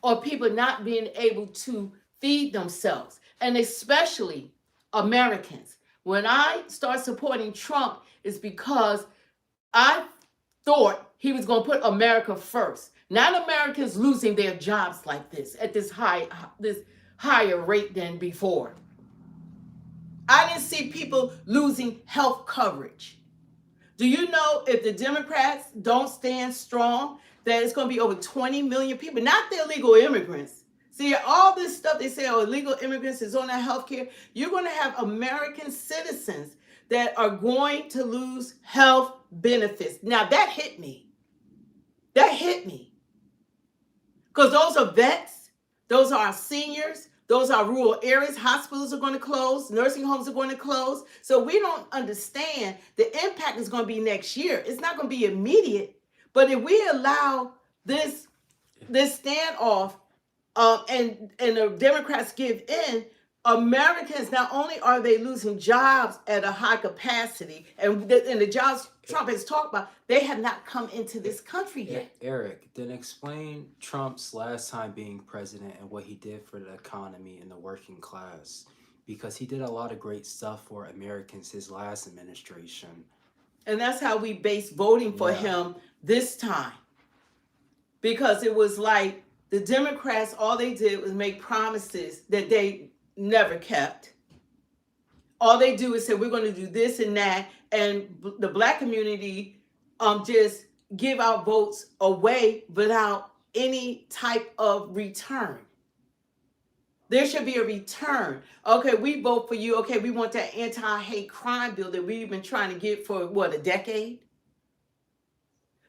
or people not being able to feed themselves, and especially Americans. When I start supporting Trump, it's because I thought he was going to put America first. Not Americans losing their jobs like this at this higher rate than before. I didn't see people losing health coverage. Do you know if the Democrats don't stand strong, that it's going to be over 20 million people, not the illegal immigrants. See, all this stuff they say, oh, illegal immigrants is on our health care. You're going to have American citizens that are going to lose health benefits. Now, that hit me. That hit me. Because those are vets, those are our seniors, those are rural areas. Hospitals are going to close, nursing homes are going to close. So we don't understand the impact is going to be next year. It's not going to be immediate, but if we allow this standoff and the Democrats give in, Americans, not only are they losing jobs at a high capacity, and the jobs Trump has talked about, they have not come into this country yet. Eric, then explain Trump's last time being president and what he did for the economy and the working class. Because he did a lot of great stuff for Americans his last administration. And that's how we base voting for him this time. Because it was like the Democrats, all they did was make promises that they never kept. All they do is say, we're going to do this and that. And the black community just give out votes away without any type of return. There should be a return. Okay, we vote for you. Okay, we want that anti-hate crime bill that we've been trying to get for, what, a decade?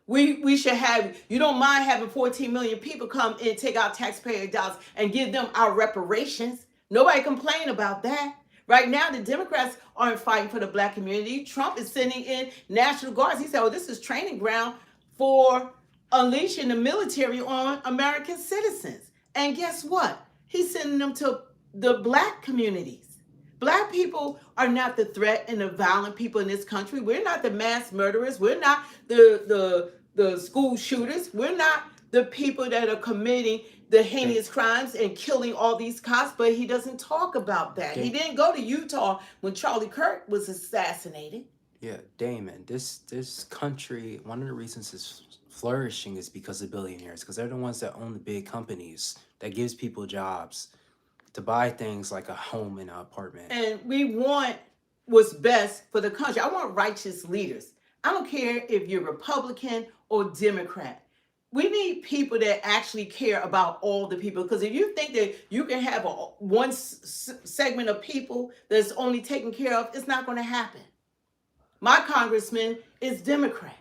We should have, you don't mind having 14 million people come and take our taxpayer dollars and give them our reparations. Nobody complain about that. Right now, the Democrats aren't fighting for the black community. Trump is sending in National Guards. He said, oh, this is training ground for unleashing the military on American citizens. And guess what? He's sending them to the black communities. Black people are not the threat and the violent people in this country. We're not the mass murderers. We're not the school shooters. We're not the people that are committing the heinous crimes and killing all these cops, but he doesn't talk about that. He didn't go to Utah when Charlie Kirk was assassinated. Yeah, Damon, this country, one of the reasons it's flourishing is because of billionaires, because they're the ones that own the big companies that gives people jobs to buy things like a home and an apartment. And we want what's best for the country. I want righteous leaders. I don't care if you're Republican or Democrat. We need people that actually care about all the people. Because if you think that you can have one segment of people that's only taken care of, it's not going to happen. My congressman is Democrat,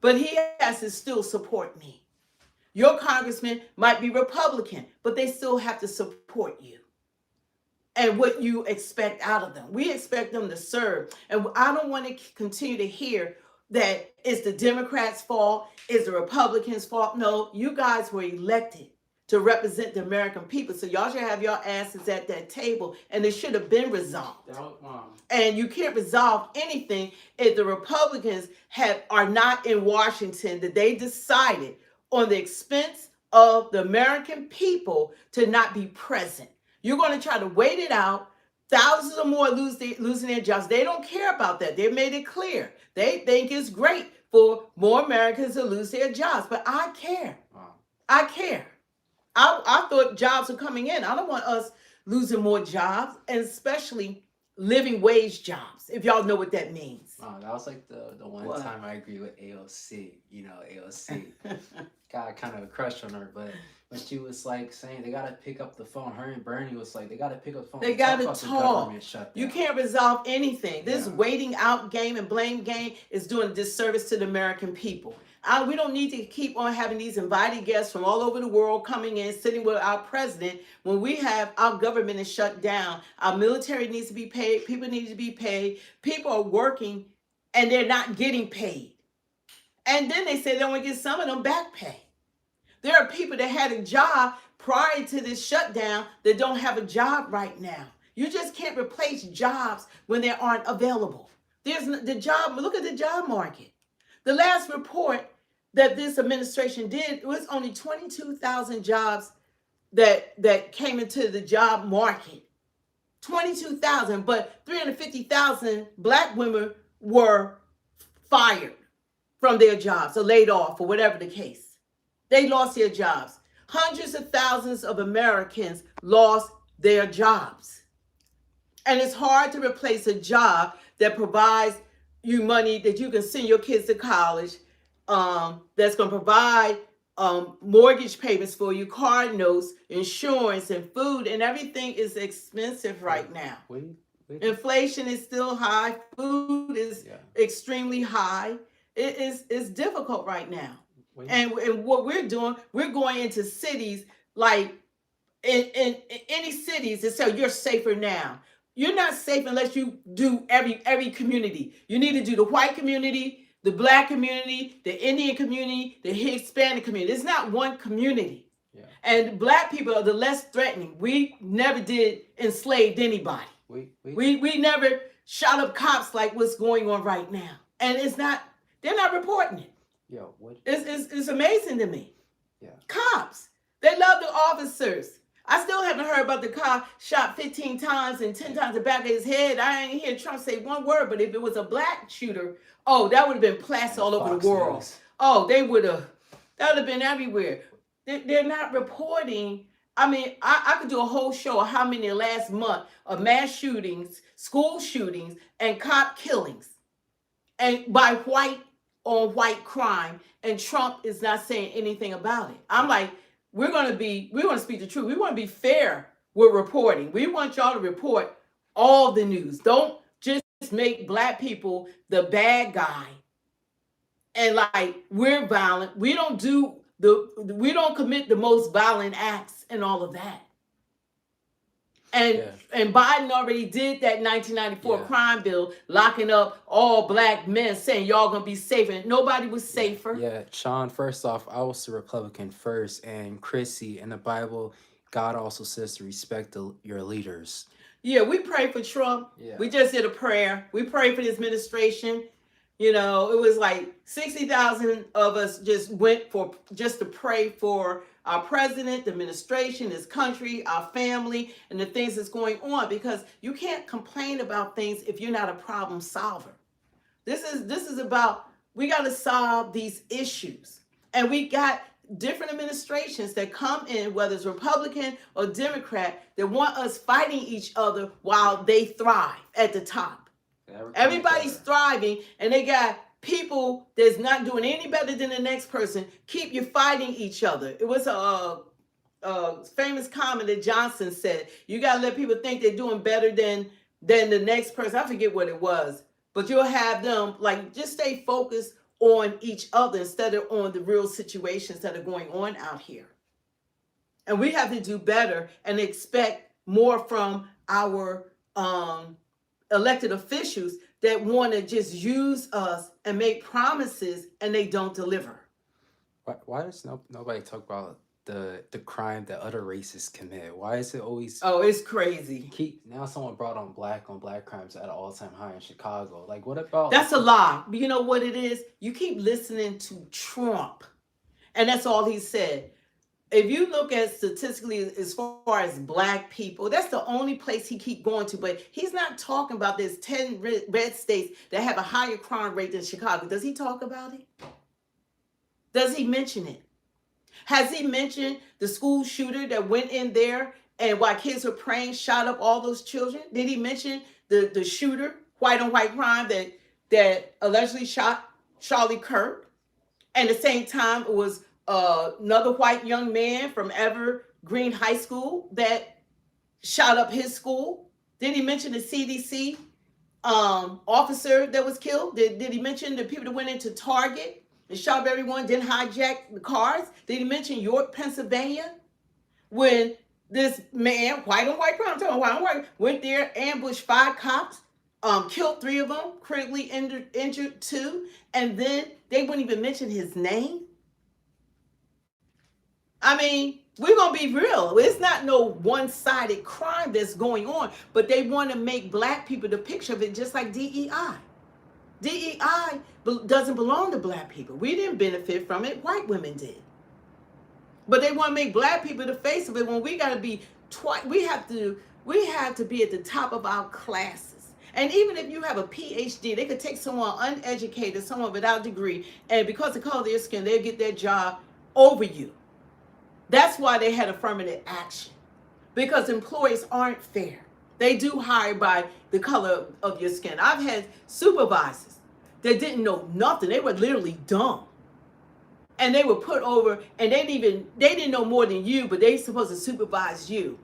but he has to still support me. Your congressman might be Republican, but they still have to support you and what you expect out of them. We expect them to serve. And I don't want to continue to hear that it's the Democrats' fault, it's the Republicans' fault. No, you guys were elected to represent the American people. So y'all should have your asses at that table, and it should have been resolved. And you can't resolve anything if the Republicans are not in Washington, that they decided on the expense of the American people to not be present. You're going to try to wait it out. Thousands or more losing their jobs. They don't care about that. They made it clear. They think it's great for more Americans to lose their jobs. But I care. Wow. I care. I thought jobs were coming in. I don't want us losing more jobs, and especially living wage jobs, if y'all know what that means. Wow, that was like the one time I agree with AOC. You know, AOC got kind of a crush on her, but when she was like saying they gotta pick up the phone, her and Bernie was like they gotta pick up the phone. They gotta talk. The you can't resolve anything. This waiting out game and blame game is doing a disservice to the American people. We don't need to keep on having these invited guests from all over the world coming in, sitting with our president, when we have our government is shut down. Our military needs to be paid. People need to be paid. People are working and they're not getting paid. And then they say they want to get some of them back pay. There are people that had a job prior to this shutdown that don't have a job right now. You just can't replace jobs when they aren't available. Look at the job market. The last report that this administration did, it was only 22,000 jobs that came into the job market. 22,000, but 350,000 black women were fired from their jobs or laid off or whatever the case. They lost their jobs. Hundreds of thousands of Americans lost their jobs. And it's hard to replace a job that provides you money that you can send your kids to college, that's going to provide mortgage payments for you, car notes, insurance, and food, and everything is expensive right now. Inflation is still high. Food is extremely high. It's difficult right now. And what we're doing, we're going into cities like in any cities and say you're safer now. You're not safe unless you do every community. You need to do the white community, the black community, the Indian community, the Hispanic community. It's not one community. Yeah. And black people are the less threatening. We never did enslaved anybody. We never shot up cops like what's going on right now. And they're not reporting it. It's amazing to me. Yeah. Cops, they love the officers. I still haven't heard about the cop shot 15 times and 10 times the back of his head. I ain't hear Trump say one word, but if it was a black shooter, that would have been plastered all over the world. News. That would have been everywhere. They're not reporting. I mean, I could do a whole show of how many last month of mass shootings, school shootings, and cop killings, and by white on white crime, and Trump is not saying anything about it. I'm like, we want to speak the truth. We want to be fair with reporting. We want y'all to report all the news. Don't just make black people the bad guy. And like, we're violent. We don't commit the most violent acts and all of that. And Biden already did that 1994 crime bill, locking up all black men, saying y'all gonna be safer. Nobody was safer. Yeah, Sean, first off, I was a Republican first, and Chrissy, in the Bible, God also says to respect your leaders. Yeah, we pray for Trump. Yeah. We just did a prayer. We pray for this administration. You know, it was like 60,000 of us just went just to pray for our president, the administration, this country, our family, and the things that's going on, because you can't complain about things if you're not a problem solver. This is about, we got to solve these issues. And we got different administrations that come in, whether it's Republican or Democrat, that want us fighting each other while they thrive at the top. Everybody's thriving, and they got people that's not doing any better than the next person. Keep you fighting each other. It was a famous comment that Johnson said. You got to let people think they're doing better than the next person. I forget what it was. But you'll have them, like, just stay focused on each other instead of on the real situations that are going on out here. And we have to do better and expect more from our elected officials that want to just use us and make promises and they don't deliver. Why does nobody talk about the crime that other races commit? Why is it always... Oh, it's crazy. Now someone brought on black crimes at an all-time high in Chicago. Like, what about... That's a lie. But you know what it is? You keep listening to Trump, and that's all he said. If you look at statistically as far as black people, that's the only place he keep going to. But he's not talking about there's 10 red states that have a higher crime rate than Chicago. Does he talk about it? Does he mention it? Has he mentioned the school shooter that went in there and while kids were praying, shot up all those children? Did he mention the shooter, white on white crime, that allegedly shot Charlie Kirk? And at the same time, it was another white young man from Evergreen High School that shot up his school. Did he mention the CDC officer that was killed? Did he mention the people that went into Target and shot up everyone, didn't hijack the cars? Did he mention York, Pennsylvania, when this man, white on white crime, I'm talking white on white, went there, ambushed 5 cops, killed 3 of them, critically injured 2, and then they wouldn't even mention his name? I mean, we're going to be real. It's not no one-sided crime that's going on, but they want to make black people the picture of it, just like DEI. DEI doesn't belong to black people. We didn't benefit from it. White women did. But they want to make black people the face of it when we got to be we have to be at the top of our classes. And even if you have a PhD, they could take someone uneducated, someone without degree, and because of color of their skin, they'll get their job over you. That's why they had affirmative action. Because employees aren't fair. They do hire by the color of your skin. I've had supervisors that didn't know nothing. They were literally dumb. And they were put over, and they didn't know more than you, but they supposed to supervise you.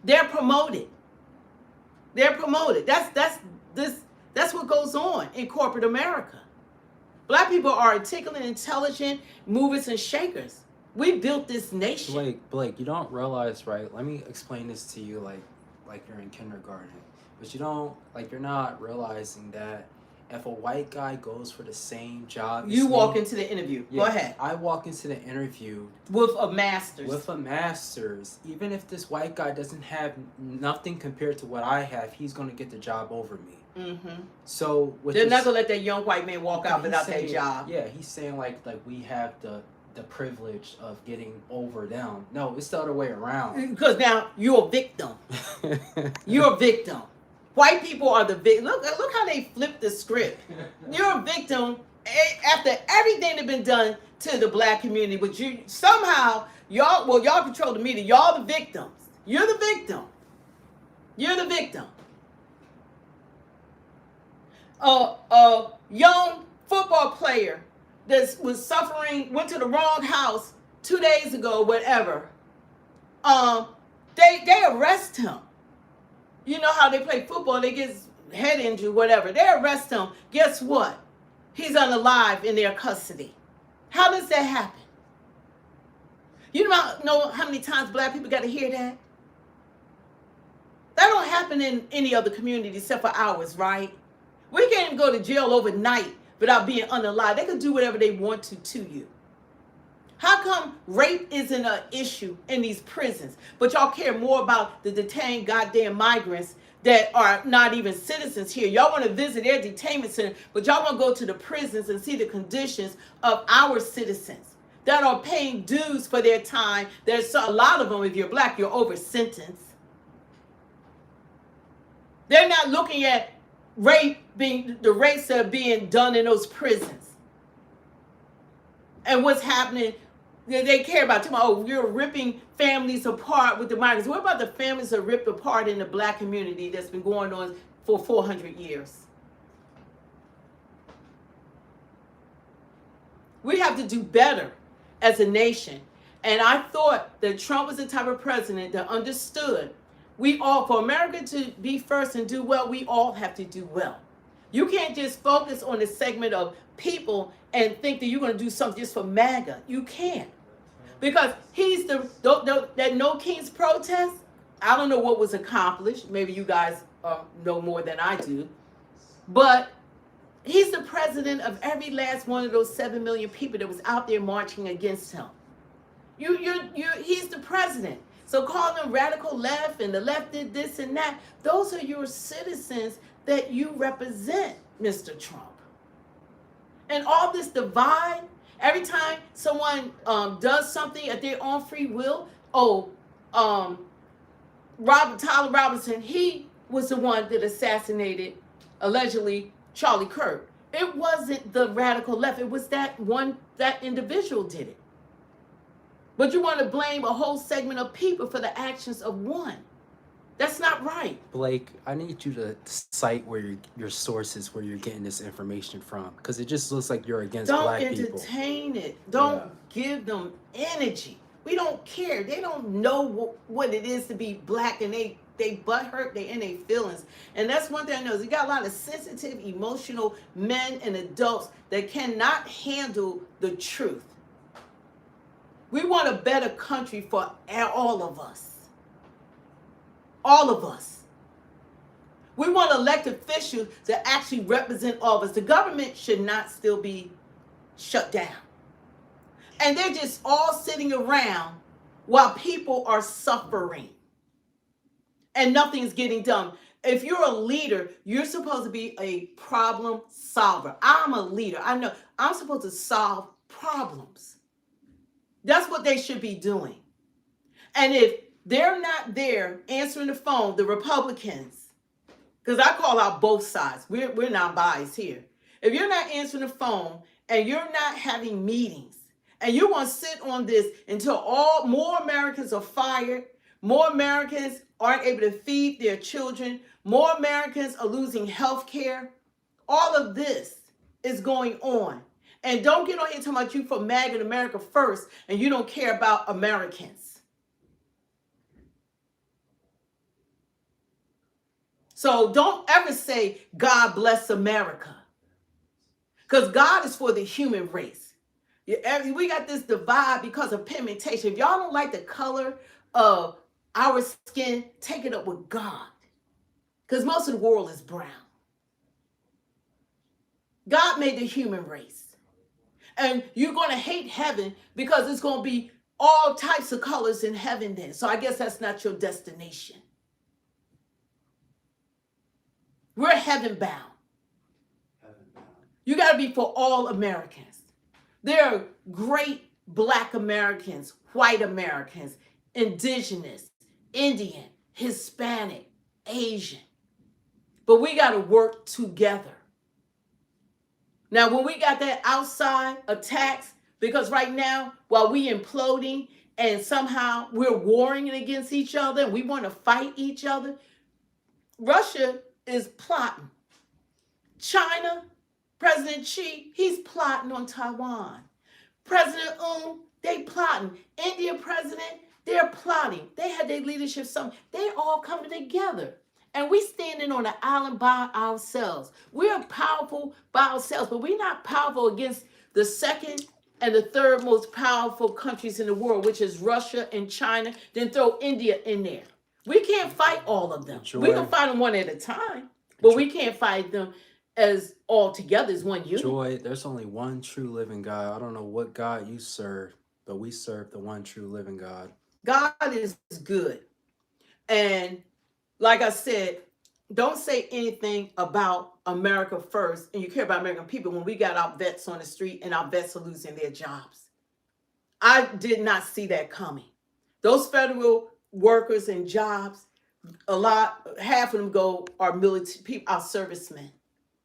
They're promoted. They're promoted. That's what goes on in corporate America. Black people are articulate, intelligent, movers and shakers. We built this nation. Blake, you don't realize, right? Let me explain this to you like you're in kindergarten. But you're not realizing that if a white guy goes for the same job, You walk into the interview. Yeah, Go ahead. I walk into the interview With a master's. with a master's. Even if this white guy doesn't have nothing compared to what I have, he's gonna get the job over me. Mm-hmm. So They're not gonna let that young white man walk out he's without saying, that job. Yeah, he's saying like we have the privilege of getting over them. No, it's the other way around. Because now you're a victim. You're a victim. White people are the victim. Look how they flipped the script. You're a victim after everything that's been done to the black community, but you somehow y'all control the media. Y'all the victims. You're the victim. You're the victim. A young football player that was suffering went to the wrong house 2 days ago, whatever. They arrest him. You know how they play football, they get head injury, whatever. They arrest him. Guess what? He's unalive in their custody. How does that happen? You know how many times black people got to hear that? That don't happen in any other community except for ours, right? We can't even go to jail overnight without being unalive. They can do whatever they want to you. How come rape isn't an issue in these prisons, but y'all care more about the detained goddamn migrants that are not even citizens here? Y'all want to visit their detainment center, but y'all want to go to the prisons and see the conditions of our citizens that are paying dues for their time. There's a lot of them, if you're black, you're over sentence. They're not looking at rape being the rapes that are being done in those prisons. And what's happening, they care about, you're ripping families apart with the migrants. What about the families that are ripped apart in the black community that's been going on for 400 years? We have to do better as a nation. And I thought that Trump was the type of president that understood for America to be first and do well, we all have to do well. You can't just focus on a segment of people and think that you're going to do something just for MAGA. You can't. Because he's that No Kings protest, I don't know what was accomplished. Maybe you guys know more than I do. But he's the president of every last one of those 7 million people that was out there marching against him. He's the president. So calling them radical left and the left did this and that, those are your citizens that you represent, Mr. Trump. And all this divide, every time someone does something at their own free will, Tyler Robinson, he was the one that assassinated, allegedly, Charlie Kirk. It wasn't the radical left. It was that individual did it. But you want to blame a whole segment of people for the actions of one. That's not right. Blake, I need you to cite where your sources, where you're getting this information from, because it just looks like you're against black people. Don't entertain it. Don't give them energy. We don't care. They don't know what it is to be black, and they butt hurt. They in their feelings, and that's one thing I know is you got a lot of sensitive, emotional men and adults that cannot handle the truth. We want a better country for all of us. All of us. We want elected officials to actually represent all of us. The government should not still be shut down. And they're just all sitting around while people are suffering. And nothing's getting done. if you're a leader, you're supposed to be a problem solver. I'm a leader. I know I'm supposed to solve problems. That's what they should be doing. And if they're not there answering the phone, the Republicans, because I call out both sides, we're not biased here. If you're not answering the phone and you're not having meetings, and you want to sit on this until all more Americans are fired, more Americans aren't able to feed their children, more Americans are losing health care, all of this is going on. And don't get on here talking about you for MAGA and America first, and you don't care about Americans. So don't ever say, God bless America. Because God is for the human race. We got this divide because of pigmentation. If y'all don't like the color of our skin, take it up with God. Because most of the world is brown. God made the human race. And you're going to hate heaven because it's going to be all types of colors in heaven then. So I guess that's not your destination. We're heaven bound. You got to be for all Americans. There are great Black Americans, white Americans, indigenous, Indian, Hispanic, Asian. But we got to work together. Now, when we got that outside attacks, because right now, while we imploding and somehow we're warring against each other and we want to fight each other, Russia is plotting. China, President Xi, he's plotting on Taiwan. President they plotting. India president, they're plotting. They had their leadership summit. They all coming together. And we standing on an island by ourselves. We're powerful by ourselves, but we're not powerful against the second and the third most powerful countries in the world, which is Russia and China. Then throw India in there. We can't fight all of them. We can fight them one at a time, but we can't fight them as all together as one unit. Joy, there's only one true living God. I don't know what God you serve, but we serve the one true living God. God is good. And like I said, don't say anything about America first and you care about American people when we got our vets on the street and our vets are losing their jobs. I did not see that coming. Those federal workers and jobs, half of them are military people, our servicemen.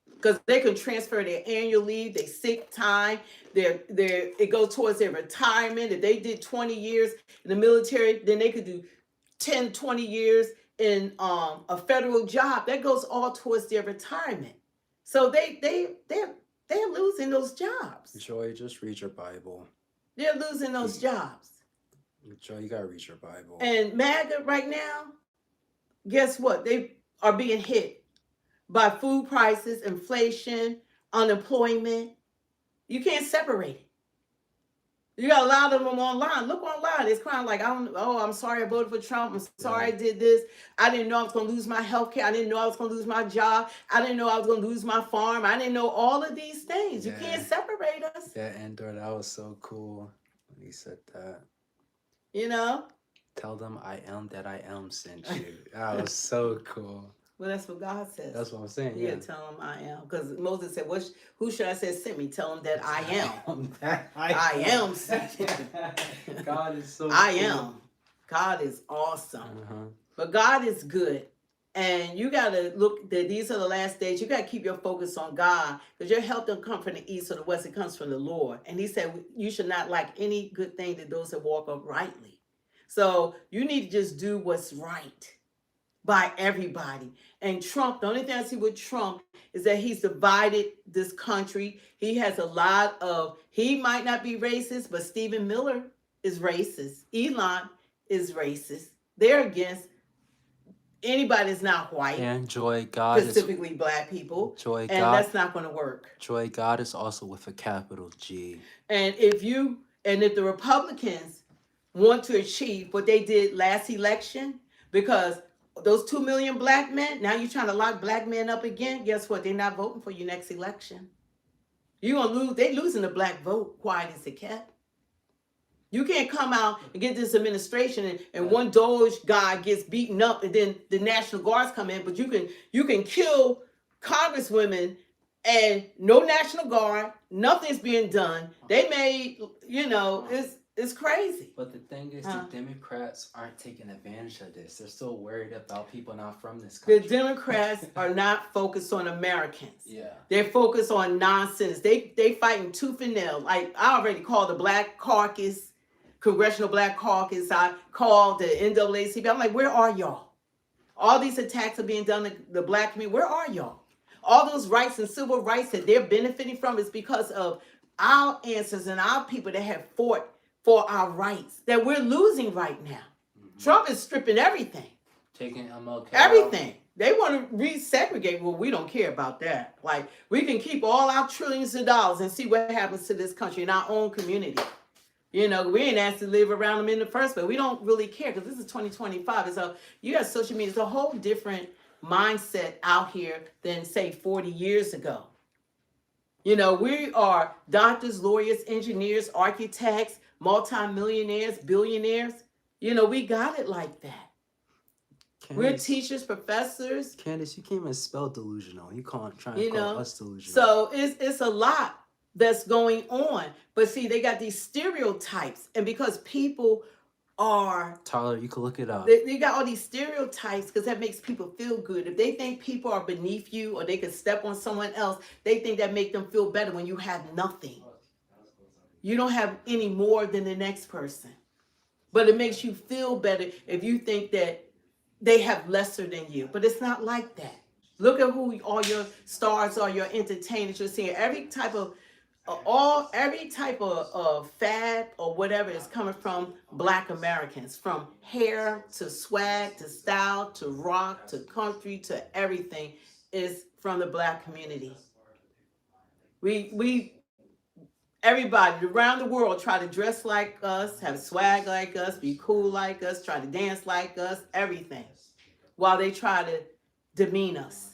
Because they can transfer their annual leave, their sick time, it goes towards their retirement. If they did 20 years in the military, then they could do 10, 20 years in a federal job. That goes all towards their retirement. So they're losing those jobs. Joy, just read your Bible. They're losing those jobs. Joy, you gotta read your Bible. And MAGA right now, guess what? They are being hit by food prices, inflation, unemployment. You can't separate it. You got a lot of them online. Look online. It's crying like, I'm sorry I voted for Trump. I'm sorry I did this. I didn't know I was going to lose my health care. I didn't know I was going to lose my job. I didn't know I was going to lose my farm. I didn't know all of these things. You can't separate us. Yeah, Andor, that was so cool when he said that. You know? Tell them I am that I am sent you. That was so cool. Well, that's what God says. That's what I'm saying. Yeah, tell him I am. Because Moses said, who should I say sent me? Tell him that I am. I am sent you. God is so I cool. am. God is awesome. But God is good. And you got to look that these are the last days. You got to keep your focus on God. Because your help don't come from the east or the west. It comes from the Lord. And he said, you should not lack any good thing to those that walk uprightly. So you need to just do what's right by everybody. And Trump, the only thing I see with Trump is that he's divided this country. He has he might not be racist, but Stephen Miller is racist. Elon is racist. They're against anybody that's not white. And Joy, God specifically Black people. Joy, and God, that's not going to work. Joy, God is also with a capital G. And if the Republicans want to achieve what they did last election, because those 2 million Black men, now you're trying to lock Black men up again, guess what? They're not voting for you next election. You're going to lose. They're losing the Black vote, quiet as it kept. You can't come out and get this administration and one Doge guy gets beaten up and then the National Guards come in, but you can kill congresswomen and no National Guard, nothing's being done. They made, it's crazy. But the thing is, the Democrats aren't taking advantage of this. They're still worried about people not from this The country. Democrats are not focused on Americans. Yeah. They're focused on nonsense. They fighting tooth and nail. Like I already called the Black Caucus, Congressional Black Caucus. I called the NAACP. I'm like, where are y'all? All these attacks are being done to the black community. Where are y'all? All those rights and civil rights that they're benefiting from is because of our ancestors and our people that have fought for our rights that we're losing right now. Mm-hmm. Trump is stripping everything. Taking MLK everything. They want to resegregate. Well, we don't care about that. Like, we can keep all our trillions of dollars and see what happens to this country in our own community. We ain't asked to live around them in the first place. We don't really care because this is 2025. So you got social media. It's a whole different mindset out here than, say, 40 years ago. We are doctors, lawyers, engineers, architects, multimillionaires, billionaires. We got it like that. Candace, we're teachers, professors. Candace, you can't even spell delusional. You trying to call us delusional. So it's a lot that's going on. But see, they got these stereotypes. And because people are... Tyler, you can look it up. They got all these stereotypes because that makes people feel good. If they think people are beneath you or they can step on someone else, they think that make them feel better when you have nothing. You don't have any more than the next person. But it makes you feel better if you think that they have lesser than you. But it's not like that. Look at who all your stars are, your entertainers. You're seeing every type of fad or whatever is coming from Black Americans, from hair to swag to style to rock to country to everything is from the Black community. Everybody around the world try to dress like us, have swag like us, be cool like us, try to dance like us, everything, while they try to demean us.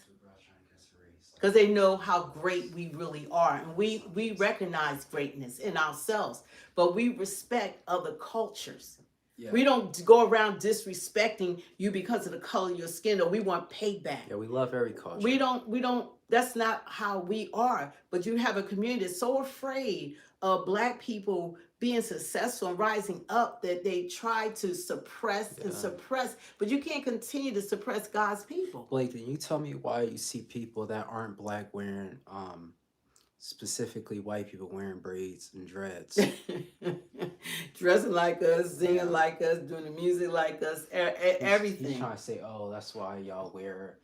Because they know how great we really are. And we recognize greatness in ourselves, but we respect other cultures. Yeah. We don't go around disrespecting you because of the color of your skin, or we want payback. Yeah, we love every culture. We don't, that's not how we are. But you have a community that's so afraid of Black people being successful and rising up that they try to suppress and suppress. But you can't continue to suppress God's people. Blake, can you tell me why you see people that aren't Black wearing, specifically white people wearing braids and dreads? Dressing like us, singing like us, doing the music like us, everything. He's trying to say, oh, that's why y'all wear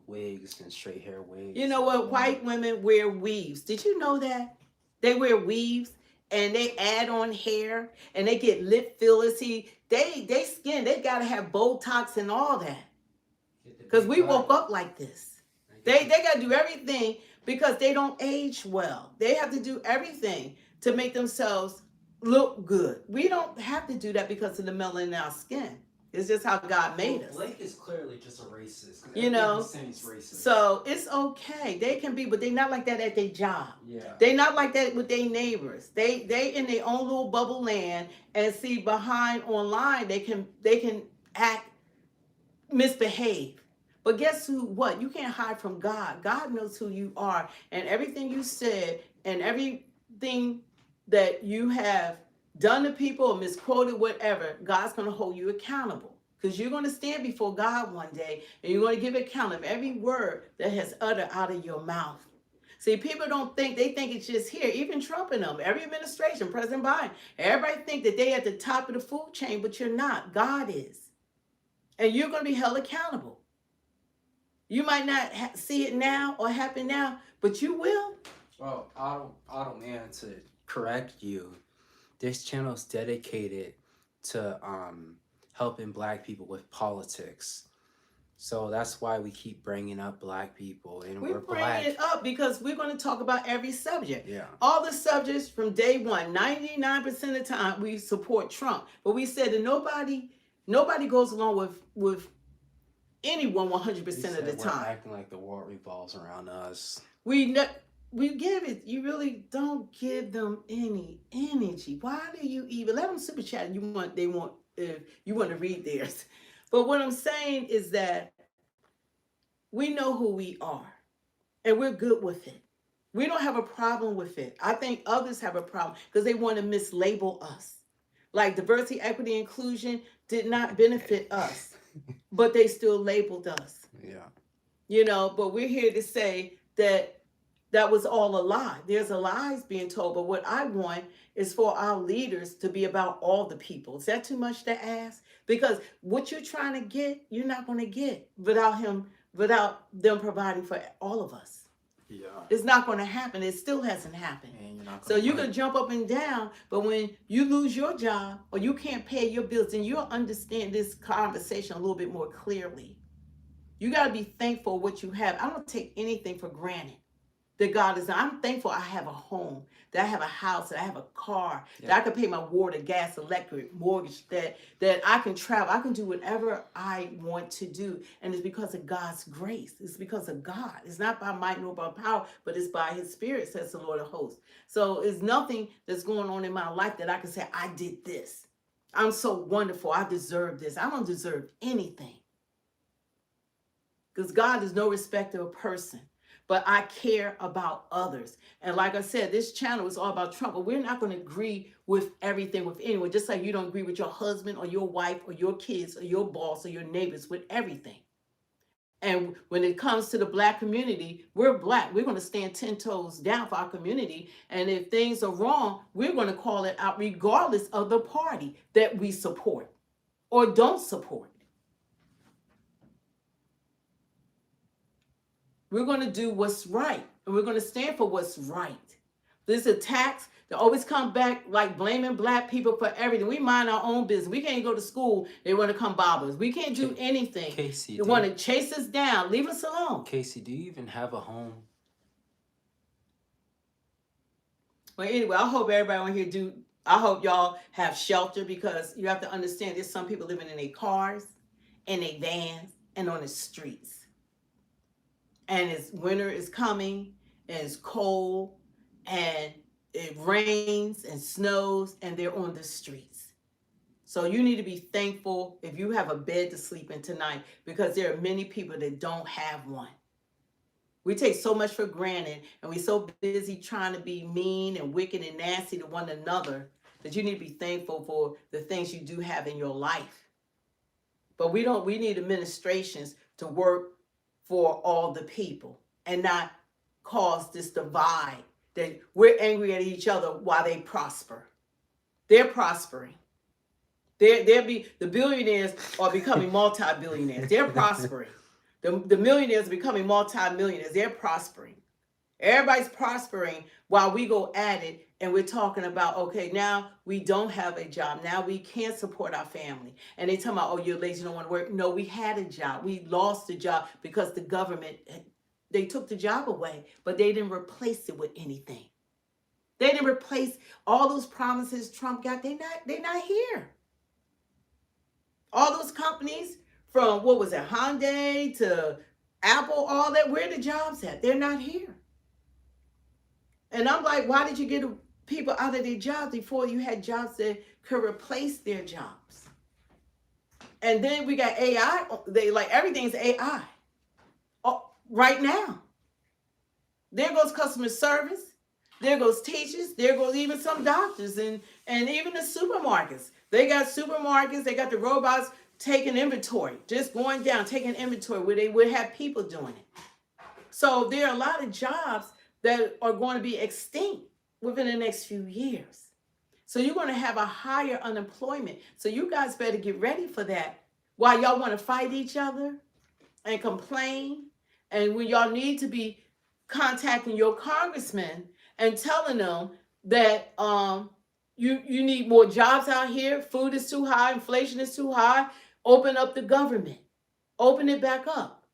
wigs and straight hair wigs. You know what? White women wear weaves. Did you know that? They wear weaves and they add on hair and they get lip fillers. See, they skin, they got to have Botox and all that. Because we woke up like this. They got to do everything because they don't age well. They have to do everything to make themselves look good. We don't have to do that because of the melanin in our skin. It's just how God made us. Blake is clearly just a racist. He's racist. So it's okay. They can be, but they're not like that at their job. Yeah. They're not like that with their neighbors. They in their own little bubble land, and see behind online they can act misbehave. But guess what? You can't hide from God. God knows who you are, and everything you said and everything that you have done to people or misquoted, whatever, God's going to hold you accountable. Because you're going to stand before God one day and you're going to give account of every word that has uttered out of your mouth. See, people don't think, they think it's just here. Even Trump and them, every administration, President Biden, everybody think that they're at the top of the food chain, but you're not. God is. And you're going to be held accountable. You might not see it now or happen now, but you will. Well, Otto, man, to correct you, this channel is dedicated to helping Black people with politics. So that's why we keep bringing up Black people. And we're bringing it up because we're going to talk about every subject. Yeah. All the subjects from day one, 99% of the time, we support Trump. But we said that nobody goes along with anyone 100% of the time. We're acting like the world revolves around us. We we give it, you really don't give them any energy. Why do you even let them super chat? They want, if you want to read theirs. But what I'm saying is that we know who we are and we're good with it. We don't have a problem with it. I think others have a problem because they want to mislabel us. Like diversity, equity, inclusion did not benefit us, but they still labeled us. Yeah. But we're here to say that that was all a lie. There's a lies being told, but what I want is for our leaders to be about all the people. Is that too much to ask? Because what you're trying to get, you're not going to get without them providing for all of us. Yeah. It's not going to happen. It still hasn't happened. And you're not So gonna you like, can jump up and down, but when you lose your job or you can't pay your bills, then you'll understand this conversation a little bit more clearly. You got to be thankful for what you have. I don't take anything for granted that God is. I'm thankful I have a home, that I have a house, that I have a car, that I can pay my water, gas, electric, mortgage, that I can travel. I can do whatever I want to do. And it's because of God's grace. It's because of God. It's not by might nor by power, but it's by his spirit, says the Lord of hosts. So it's nothing that's going on in my life that I can say, I did this. I'm so wonderful. I deserve this. I don't deserve anything. Because God is no respecter of person. But I care about others. And like I said, this channel is all about Trump. But we're not going to agree with everything with anyone. Just like you don't agree with your husband or your wife or your kids or your boss or your neighbors with everything. And when it comes to the black community, we're black. We're going to stand 10 toes down for our community. And if things are wrong, we're going to call it out regardless of the party that we support or don't support. We're going to do what's right, and we're going to stand for what's right. These attacks, they always come back like blaming black people for everything. We mind our own business. We can't go to school. They want to come bother us. We can't do anything. Casey, They want to chase us down. Leave us alone. Casey, do you even have a home? Well, anyway, I hope everybody on here I hope y'all have shelter, because you have to understand there's some people living in their cars, in their vans, and on the streets. And it's winter is coming, and it's cold, and it rains and snows, and they're on the streets. So you need to be thankful if you have a bed to sleep in tonight, because there are many people that don't have one. We take so much for granted, and we're so busy trying to be mean and wicked and nasty to one another, that you need to be thankful for the things you do have in your life. But we need administrations to work for all the people and not cause this divide that we're angry at each other while they prosper. They're prospering. The billionaires are becoming multi-billionaires. They're prospering. The millionaires are becoming multi-millionaires. They're prospering. Everybody's prospering while we go at it, and we're talking about, okay, now we don't have a job. Now we can't support our family. And they talking about, oh, you're lazy, you don't want to work. No, we had a job. We lost the job because the government, they took the job away, but they didn't replace it with anything. They didn't replace all those promises Trump got. They're not here. All those companies, from what was it, Hyundai to Apple, all that, where the jobs at? They're not here. And I'm like, why did you get people out of their jobs before you had jobs that could replace their jobs? And then we got AI. They like everything's AI. Oh, right now. There goes customer service. There goes teachers. There goes even some doctors and even the supermarkets. They got supermarkets. They got the robots taking inventory, just going down, taking inventory where they would have people doing it. So there are a lot of jobs that are going to be extinct within the next few years. So you're going to have a higher unemployment. So you guys better get ready for that. While y'all want to fight each other and complain, and when y'all need to be contacting your congressman and telling them that you need more jobs out here, food is too high, inflation is too high, open up the government, open it back up.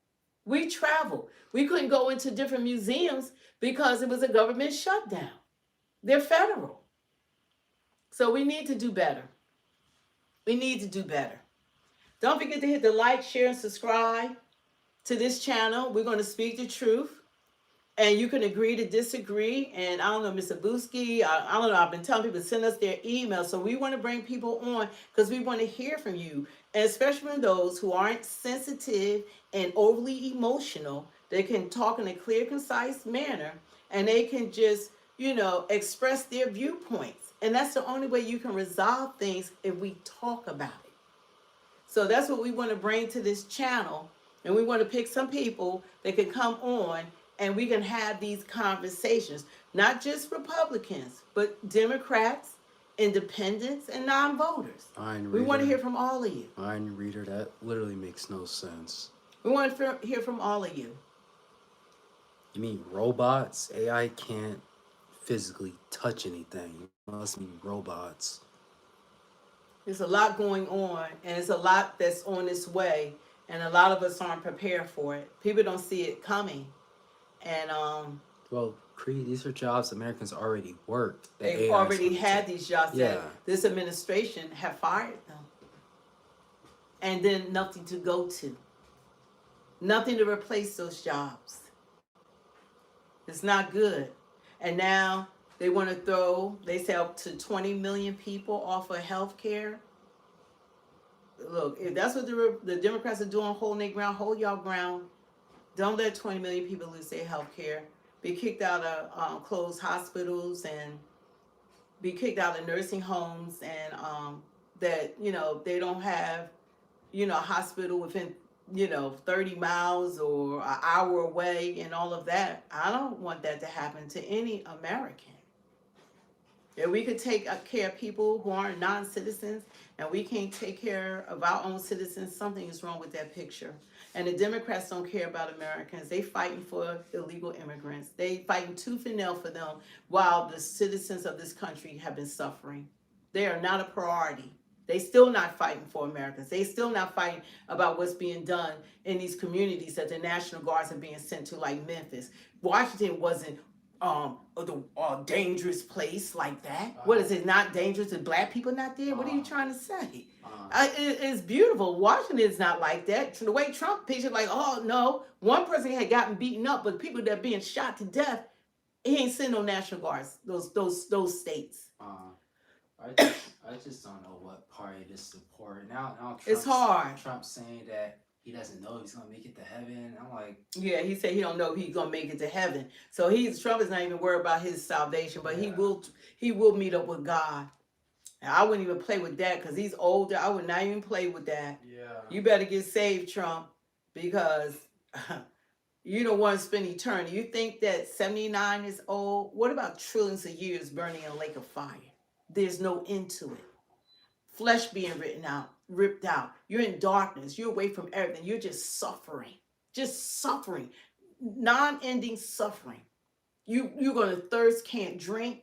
We travel. We couldn't go into different museums because it was a government shutdown. They're federal. So we need to do better. We need to do better. Don't forget to hit the like, share, and subscribe to this channel. We're going to speak the truth. And you can agree to disagree. And I don't know, Mr. Busky, I don't know. I've been telling people to send us their email. So we want to bring people on because we want to hear from you, and especially from those who aren't sensitive and overly emotional. They can talk in a clear, concise manner, and they can just, express their viewpoints. And that's the only way you can resolve things, if we talk about it. So that's what we want to bring to this channel. And we want to pick some people that can come on and we can have these conversations. Not just Republicans, but Democrats, independents, and non-voters. We want to hear from all of you. Mind reader, that literally makes no sense. We want to hear from all of you. You mean robots? AI can't physically touch anything. You must mean robots. There's a lot going on, and it's a lot that's on its way, and a lot of us aren't prepared for it. People don't see it coming. And well, Creed, these are jobs Americans already worked. They've already had these jobs that Yeah. this administration have fired them. And then nothing to go to. Nothing to replace those jobs. It's not good. And now they want to throw, they say, up to 20 million people off of health care. Look, if that's what the Democrats are doing, holding their ground, hold y'all ground. Don't let 20 million people lose their health care. Be kicked out of closed hospitals and be kicked out of nursing homes, and that, they don't have, a hospital within, 30 miles or an hour away and all of that. I don't want that to happen to any American. If we could take care of people who aren't non-citizens and we can't take care of our own citizens, something is wrong with that picture. And the Democrats don't care about Americans. They fighting for illegal immigrants. They fighting tooth and nail for them while the citizens of this country have been suffering. They are not a priority. They still not fighting for Americans. They still not fighting about what's being done in these communities that the National Guards are being sent to, like Memphis. Washington wasn't a dangerous place like that. What is it? Not dangerous? Is black people not there? What are you trying to say? It's beautiful. Washington is not like that. The way Trump pictured, like, oh no, one person had gotten beaten up, but people that are being shot to death, he ain't sending no National Guards. Those states. I just don't know what party to support. Now It's hard. Trump's saying that he doesn't know if he's gonna make it to heaven. I'm like, yeah, he said he don't know if he's gonna make it to heaven. So Trump is not even worried about his salvation, but he will meet up with God. And I wouldn't even play with that because he's older. I would not even play with that. yeah. You better get saved, Trump, because you don't want to spend eternity. You think that 79 is old? What about trillions of years burning in a lake of fire? There's no end to it. Flesh being ripped out. You're in darkness. You're away from everything. You're just suffering. Non-ending suffering. You're going to thirst, can't drink.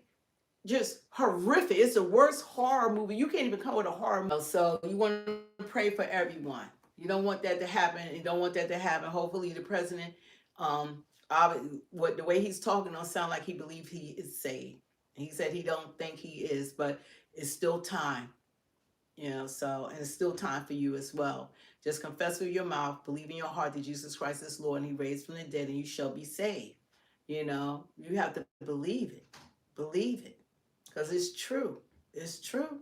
Just horrific. It's the worst horror movie. You can't even come with a horror movie. So you want to pray for everyone. You don't want that to happen. You don't want that to happen. Hopefully the president, the way he's talking don't sound like he believes he is saved. He said he don't think he is, but it's still time. And it's still time for you as well. Just confess with your mouth, believe in your heart that Jesus Christ is Lord and he raised from the dead and you shall be saved. You have to believe it. Believe it. Because it's true. It's true.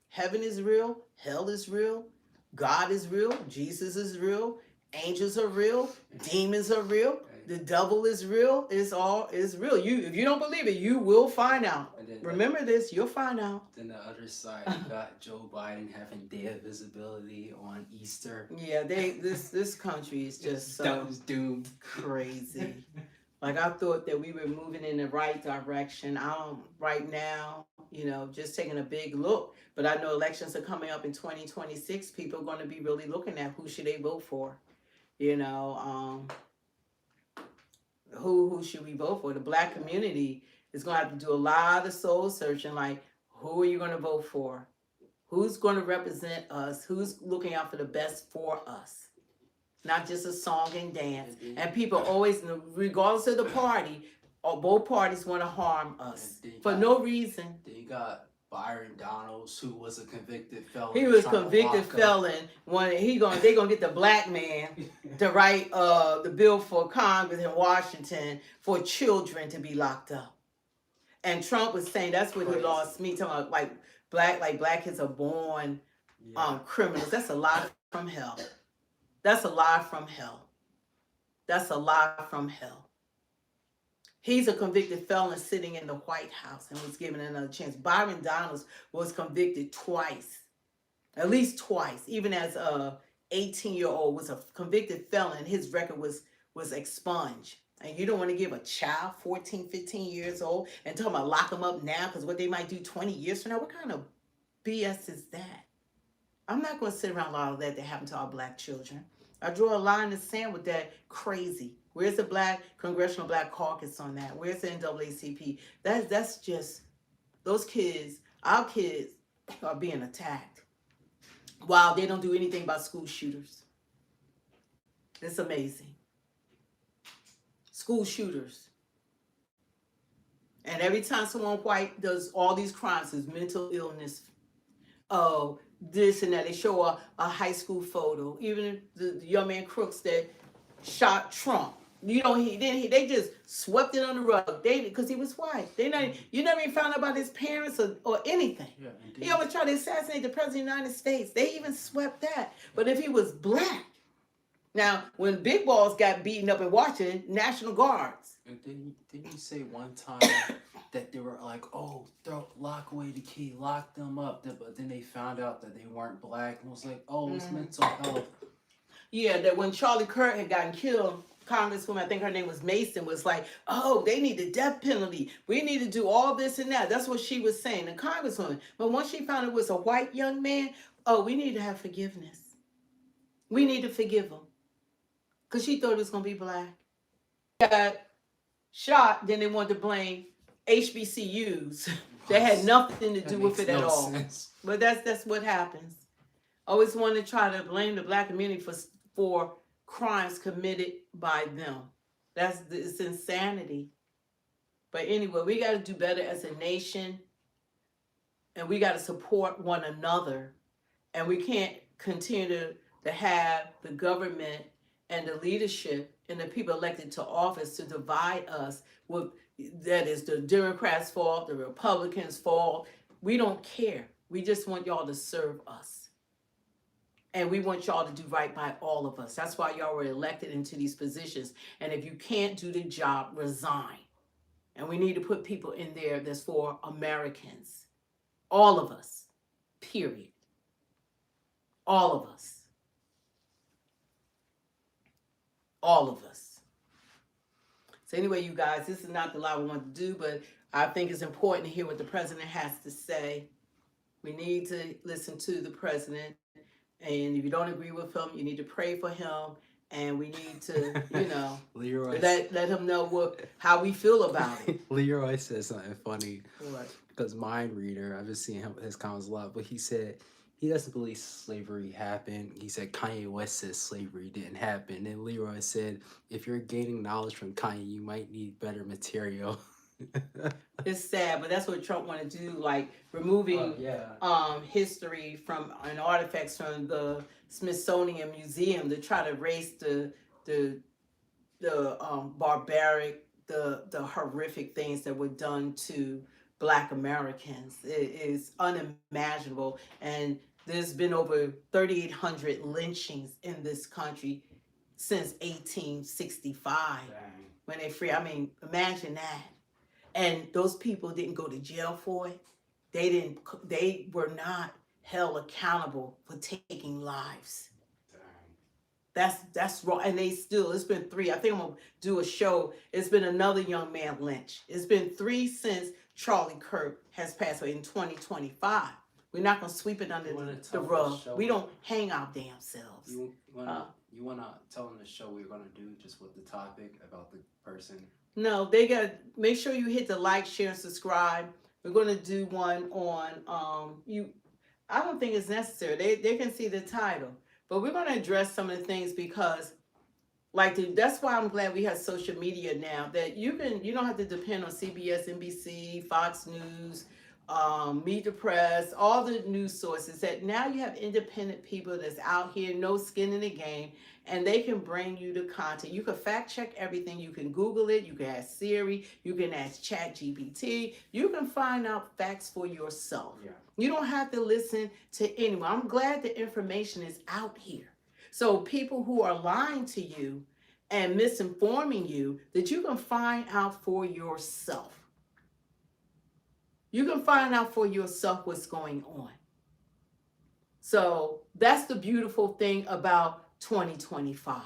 Heaven is real. Hell is real. God is real. Jesus is real. Angels are real. Demons are real. The devil is real. It's real. If you don't believe it, you will find out. Remember this, you'll find out. Then the other side, you got Joe Biden having day of visibility on Easter. Yeah, this country is just so that was doomed. Crazy. Like I thought that we were moving in the right direction. Right now, just taking a big look. But I know elections are coming up in 2026. People are going to be really looking at who should they vote for. Who should we vote for? The black community is going to have to do a lot of soul searching. Like, who are you going to vote for? Who's going to represent us? Who's looking out for the best for us? Not just a song and dance. And people always, regardless of the party, or both parties want to harm us for no reason. Then you got Byron Donalds, who was a convicted felon. He was trying to convicted lock up- felon. When they gonna get the black man to write the bill for Congress in Washington for children to be locked up. And Trump was saying that's what he Crazy. lost me, talking about like black kids are born Yeah. criminals. That's a lie from hell. That's a lie from hell. That's a lie from hell. He's a convicted felon sitting in the White House and was given another chance. Byron Donalds was convicted twice, at least twice. Even as a 18-year-old was a convicted felon, his record was expunged. And you don't want to give a child 14, 15 years old and talk about lock them up now because what they might do 20 years from now. What kind of BS is that? I'm not going to sit around and allow that to happen to our black children. I draw a line in the sand with that crazy. Where's the Black Congressional Black Caucus on that? Where's the NAACP? That's just those kids. Our kids are being attacked while they don't do anything about school shooters. It's amazing. School shooters. And every time someone white does all these crimes, is mental illness, oh, this and that. They show a high school photo. Even the young man Crooks that shot Trump. You know, they just swept it on the rug. Because he was white. You never even found out about his parents or anything. Yeah, He always tried to assassinate the president of the United States. They even swept that. But if he was black, now when Big Balls got beaten up in Washington, National Guards. And didn't you say one time that they were like, oh, lock away the key, lock them up, but then they found out that they weren't black and was like, oh, it's mental health. Yeah, that when Charlie Kirk had gotten killed, Congresswoman, I think her name was Mason, was like, oh, they need the death penalty. We need to do all this and that. That's what she was saying, the Congresswoman. But once she found it was a white young man, oh, we need to have forgiveness. We need to forgive him. Because she thought it was going to be black. Got shot, then they wanted to blame HBCUs. That had nothing to do with it at all. Sense. But that's what happens. Always want to try to blame the black community for crimes committed by them. It's insanity. But anyway, we got to do better as a nation, and we got to support one another, and we can't continue to have the government and the leadership and the people elected to office to divide us with that is the Democrats' fault, the Republicans' fault. We don't care. We just want y'all to serve us. And we want y'all to do right by all of us. That's why y'all were elected into these positions. And if you can't do the job, resign. And we need to put people in there that's for Americans. All of us. Period. All of us. All of us. So anyway, you guys, this is not the law we want to do, but I think it's important to hear what the president has to say. We need to listen to the president. And if you don't agree with him, you need to pray for him. And we need to, Leroy, let him know how we feel about it. Leroy said something funny. What? Because Mind Reader, I've been seeing his comments a lot, but he said he doesn't believe slavery happened. He said Kanye West says slavery didn't happen. And Leroy said, if you're gaining knowledge from Kanye, you might need better material. It's sad, but that's what Trump wanted to do, like removing history from and artifacts from the Smithsonian Museum to try to erase the barbaric, the horrific things that were done to Black Americans. It is unimaginable, and there's been over 3,800 lynchings in this country since 1865 when they free. I mean, imagine that. And those people didn't go to jail for it. They were not held accountable for taking lives. That's wrong. And it's been 3. I think I'm gonna do a show. It's been another young man lynched. It's been 3 since Charlie Kirk has passed away in 2025. We're not gonna sweep it under the rug. We don't hang our damn selves. You wanna tell them the show we're gonna do just with the topic about the person? No, they got make sure you hit the like, share, and subscribe. We're gonna do one on I don't think it's necessary. They can see the title, but we're gonna address some of the things because, that's why I'm glad we have social media now that you don't have to depend on CBS, NBC, Fox News, Meet the Press, all the news sources, that now you have independent people that's out here, no skin in the game, and they can bring you the content. You can fact check everything. You can Google it. You can ask Siri. You can ask Chat GPT. You can find out facts for yourself. Yeah. You don't have to listen to anyone. I'm glad the information is out here. So people who are lying to you and misinforming you, that you can find out for yourself. You can find out for yourself what's going on. So that's the beautiful thing about 2025.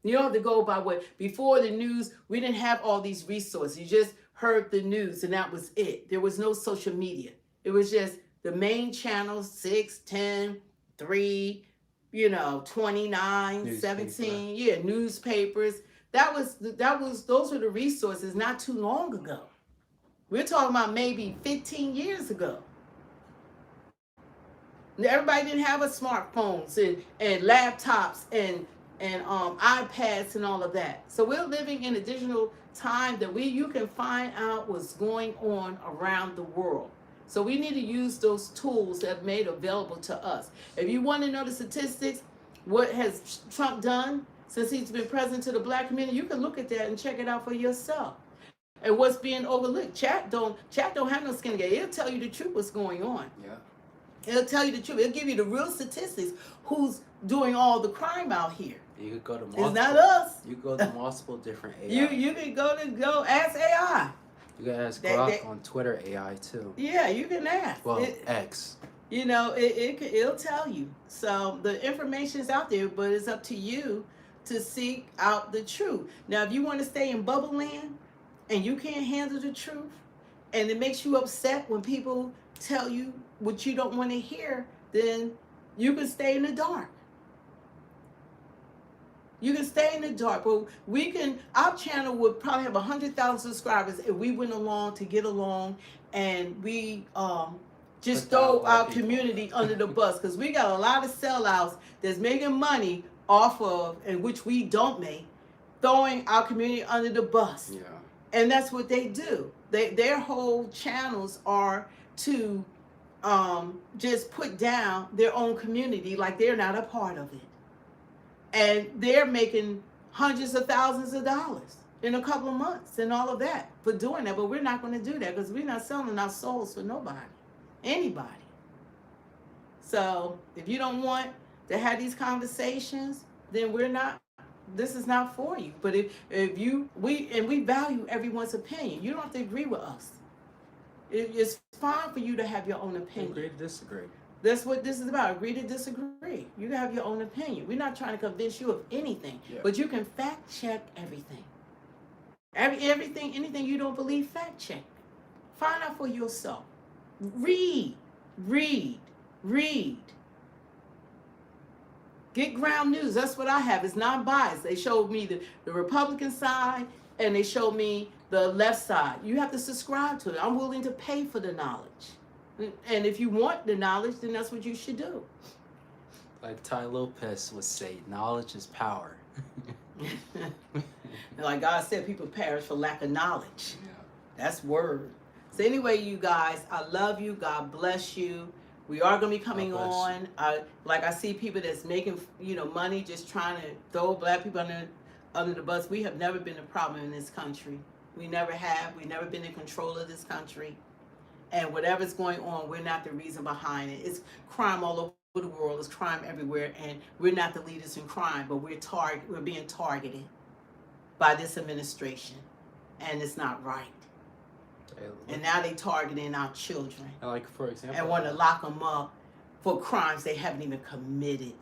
You don't have to go by what, before the news, we didn't have all these resources. You just heard the news and that was it. There was no social media. It was just the main channels, 6, 10, 3, 29, Newspaper. 17, yeah, newspapers. Those were the resources not too long ago. We're talking about maybe 15 years ago. Everybody didn't have a smartphones and laptops and iPads and all of that. So we're living in a digital time that you can find out what's going on around the world. So we need to use those tools that are made available to us. If you want to know the statistics, what has Trump done since he's been president to the black community, you can look at that and check it out for yourself. And what's being overlooked. Chat don't have no skin in the game. It'll tell you the truth what's going on. Yeah. It'll tell you the truth. It'll give you the real statistics. Who's doing all the crime out here? You could go to multiple. It's not us. You go to multiple different AI. You can go ask AI. You can ask Grok on Twitter AI too. Yeah, you can ask. Well, X. It'll tell you. So the information is out there, but it's up to you to seek out the truth. Now, if you want to stay in bubble land and you can't handle the truth, and it makes you upset when people tell you what you don't want to hear, then you can stay in the dark. You can stay in the dark, but our channel would probably have 100,000 subscribers if we went along to get along and we just throw our community under the bus, because we got a lot of sellouts that's making money off of, and which we don't make, throwing our community under the bus. Yeah. And that's what they do. Their whole channels are to just put down their own community like they're not a part of it. And they're making hundreds of thousands of dollars in a couple of months and all of that for doing that. But we're not going to do that because we're not selling our souls for nobody, anybody. So if you don't want to have these conversations, then this is not for you. But we value everyone's opinion. You don't have to agree with us. It's fine for you to have your own opinion. Agree to disagree. That's what this is about. Agree to disagree. You can have your own opinion. We're not trying to convince you of anything, but you can fact check everything. Anything you don't believe, fact check. Find out for yourself. Read. Get ground news. That's what I have. It's non-biased. They showed me the Republican side and they showed me the left side. You have to subscribe to it. I'm willing to pay for the knowledge. And if you want the knowledge, then that's what you should do. Like Ty Lopez would say, knowledge is power. Like God said, people perish for lack of knowledge. Yeah. That's word. So anyway, you guys, I love you. God bless you. We are going to be coming on. Like I see people that's making money just trying to throw black people under the bus. We have never been a problem in this country. We never have. We've never been in control of this country. And whatever's going on, we're not the reason behind it. It's crime all over the world. It's crime everywhere. And we're not the leaders in crime, but we're being targeted by this administration. And it's not right. And now they targeting our children. Like, for example, and want to lock them up for crimes they haven't even committed.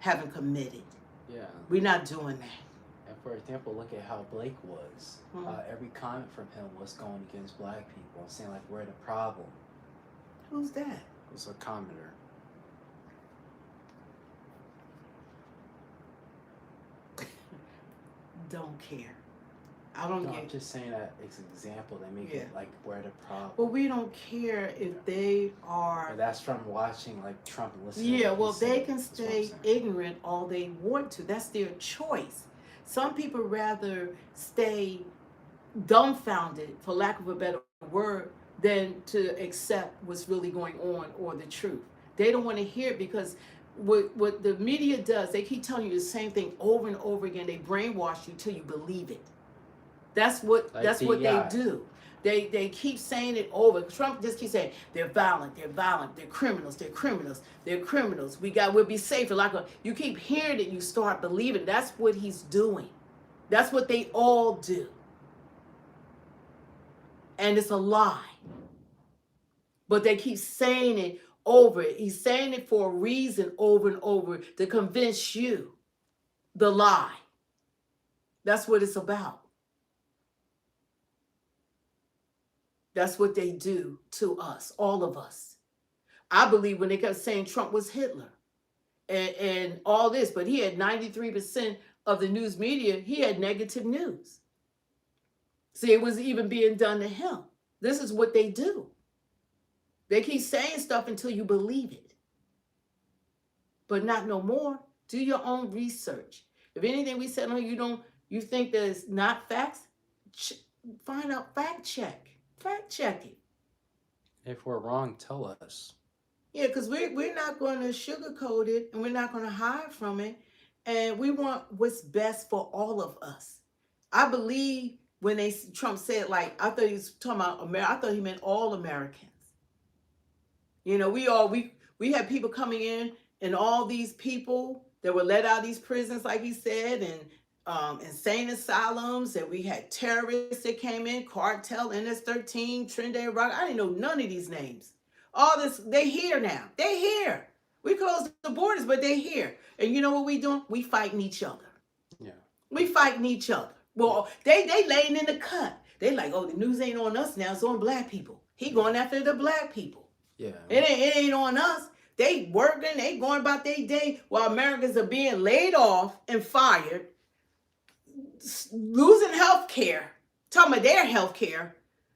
Yeah. We're not doing that. And for example, look at how Blake was. Every comment from him was going against black people and saying like we're the problem. Who's that? It was a commenter. Don't care. I don't get. I'm just saying that it's an example. They make it like we're the problem. But we don't care if they are. But that's from watching like Trump and listening. Yeah, well, they can stay ignorant all they want to. That's their choice. Some people rather stay dumbfounded, for lack of a better word, than to accept what's really going on or the truth. They don't want to hear it because what the media does, they keep telling you the same thing over and over again. They brainwash you till you believe it. Like That's the what they AI. do. They keep saying it over. Trump just keeps saying they're violent, they're criminals, they're criminals. We'll be safer. You keep hearing it, you start believing. That's what he's doing. That's what they all do. And it's a lie. But they keep saying it over. He's saying it for a reason over and over to convince you the lie. That's what it's about. That's what they do to us, all of us. I believe when they kept saying Trump was Hitler and all this, but he had 93% of the news media, he had negative news. See, it was even being done to him. This is what they do. They keep saying stuff until you believe it. But not no more. Do your own research. If anything we said on you think that it's not facts, find out, fact check it. If we're wrong, tell us. Yeah, because we're not going to sugarcoat it and we're not going to hide from it. And we want what's best for all of us. I believe when Trump said, like, I thought he was talking about America. I thought he meant all Americans. You know, we had people coming in, and all these people that were let out of these prisons, like he said, and insane asylums, and we had terrorists that came in, cartel, NS-13, Trinidad Rock. I didn't know none of these names. All this, they here now. They here. We closed the borders, but they here. And you know what we doing? We fighting each other. Yeah. We fighting each other. Well, they laying in the cut. They like, oh, the news ain't on us now. It's on black people. He going after the black people. Yeah. It ain't on us. They working, they going about their day while Americans are being laid off and fired, losing health care, talking about their health care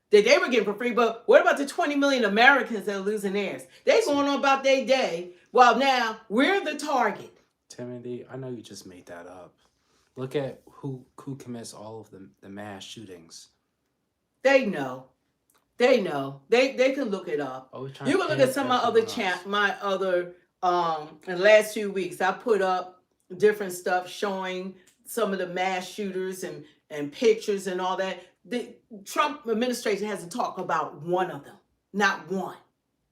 that they were getting for free. But what about the 20 million Americans that are losing theirs? They going on about their day while now we're the target. Timothy, I know you just made that up. Look at who commits all of the mass shootings. They know. They know. They can look it up. Oh, You can look at some of my other in the last few weeks. I put up different stuff showing some of the mass shooters and pictures and all that. The Trump administration hasn't talked about one of them. Not one.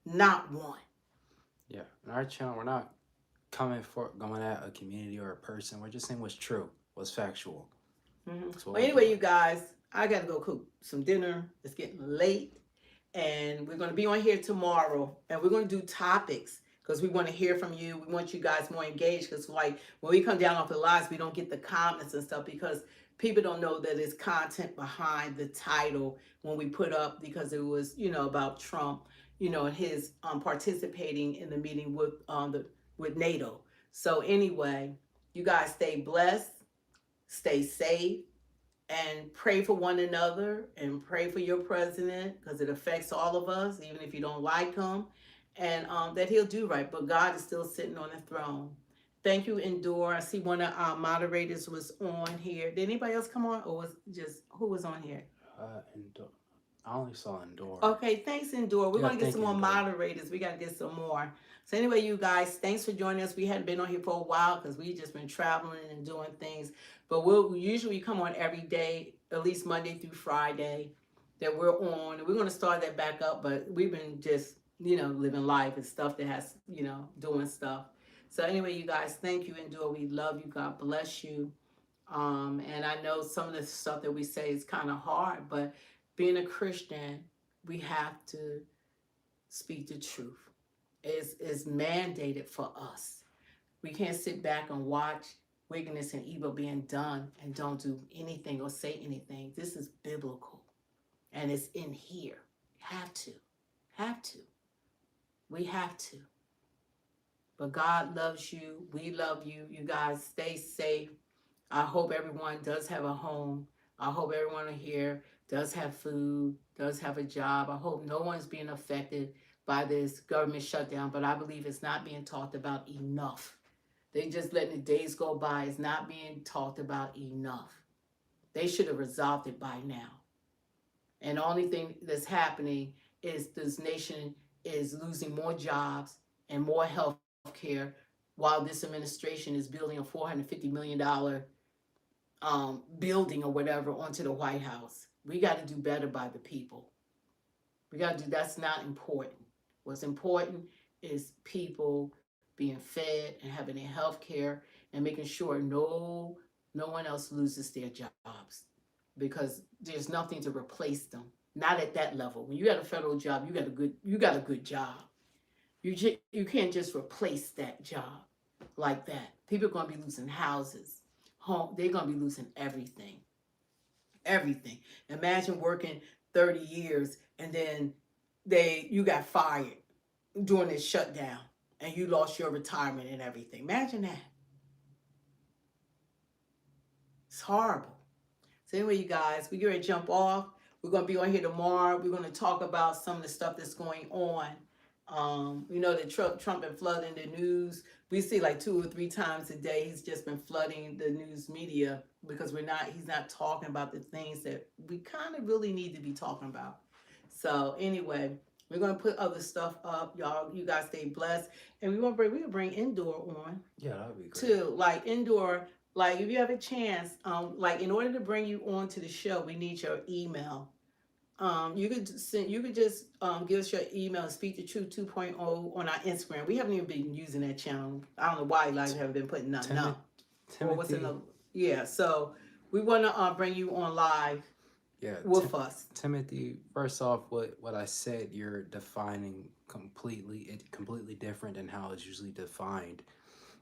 Not one. Yeah. In our channel, we're not going at a community or a person. We're just saying what's true, what's factual. Mm-hmm. Well, anyway, you guys, I got to go cook some dinner. It's getting late. And we're going to be on here tomorrow. And we're going to do topics because we want to hear from you. We want you guys more engaged because, like, when we come down off the lives, we don't get the comments and stuff because people don't know that it's content behind the title when we put up because it was, about Trump, and his participating in the meeting with Nato. So anyway, you guys stay blessed, stay safe, and pray for one another and pray for your president because it affects all of us, even if you don't like him, and that he'll do right. But God is still sitting on the throne. Thank you, Endure. I see one of our moderators was on here. Did anybody else come on, or was just who was on here? Endure. I only saw Endure. Okay, thanks, Endure. We're going to get some more moderators. We got to get some more. So anyway, you guys, thanks for joining us. We hadn't been on here for a while because we just been traveling and doing things. But we'll usually come on every day, at least Monday through Friday, that we're on. And we're going to start that back up. But we've been just, living life and stuff that has, doing stuff. So anyway, you guys, thank you, Endure. We love you. God bless you. And I know some of the stuff that we say is kind of hard, but being a Christian, we have to speak the truth. It's mandated for us. We can't sit back and watch wickedness and evil being done and don't do anything or say anything. This is biblical. And it's in here. Have to. We have to. But God loves you. We love you. You guys stay safe. I hope everyone does have a home. I hope everyone here does have food, does have a job. I hope no one's being affected by this government shutdown, but I believe it's not being talked about enough. They just letting the days go by. It's not being talked about enough. They should have resolved it by now. And the only thing that's happening is this nation is losing more jobs and more health care while this administration is building a $450 million building or whatever onto the White House. We got to do better by the people. We got to do that's not important. What's important is people being fed and having their health care and making sure no one else loses their jobs because there's nothing to replace them. Not at that level. When you got a federal job, you got a good job. You can't just replace that job like that. People are going to be losing houses, home. They're going to be losing everything, everything. Imagine working 30 years and then you got fired during this shutdown and you lost your retirement and everything. Imagine that. It's horrible. So anyway, you guys, we're going to jump off. We're going to be on here tomorrow. We're going to talk about some of the stuff that's going on. We know that Trump been flooding the news. We see like 2 or 3 times a day. He's just been flooding the news media because he's not talking about the things that we kind of really need to be talking about. So anyway, we're going to put other stuff up. Y'all, you guys stay blessed. And we're going to bring indoor on. Yeah, that would be great. Too. Like indoor, like if you have a chance, like in order to bring you on to the show, we need your email. You could just give us your email and Speak the Truth 2.0 on our Instagram. We haven't even been using that channel. I don't know why you haven't been putting nothing up. Or what's in the yeah. So we want to bring you on live. Yeah, with us. Timothy. First off, what I said, you're defining completely different than how it's usually defined,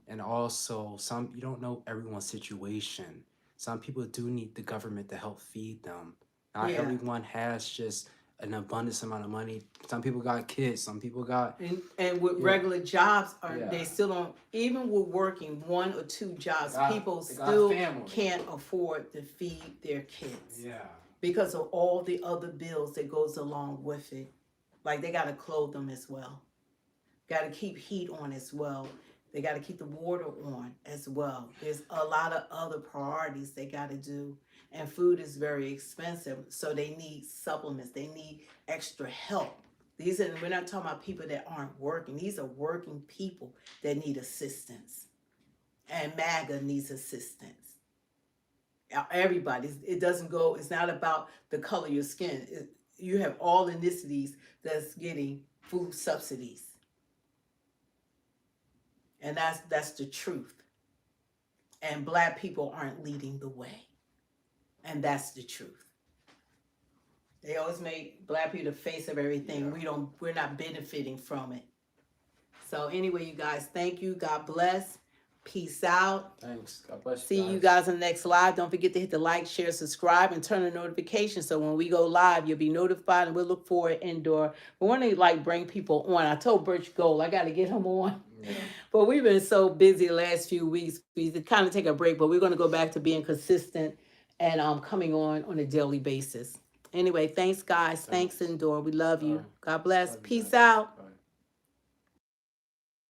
and also you don't know everyone's situation. Some people do need the government to help feed them. Not everyone has just an abundance amount of money. Some people got kids. Some people got and with regular jobs, they still don't. Even with working 1 or 2 jobs, people still can't afford to feed their kids. Yeah. Because of all the other bills that goes along with it. Like they got to clothe them as well. Got to keep heat on as well. They got to keep the water on as well. There's a lot of other priorities they got to do. And food is very expensive. So they need supplements. They need extra help. We're not talking about people that aren't working. These are working people that need assistance. And MAGA needs assistance. Everybody. It's not about the color of your skin. You have all ethnicities that's getting food subsidies. And that's the truth. And Black people aren't leading the way. And that's the truth. They always make Black people the face of everything. Yeah. We're not benefiting from it. So anyway, you guys, thank you. God bless. Peace out. Thanks. God bless you. See you guys in the next live. Don't forget to hit the like, share, subscribe, and turn on notifications so when we go live, you'll be notified, and we'll look for it indoor. We want to bring people on. I told Birch Gold I got to get him on. Yeah. But we've been so busy the last few weeks. We kind of take a break, but we're going to go back to being consistent and coming on a daily basis. Anyway, thanks, guys. Thanks, Indoor. We love you. God bless. Peace out.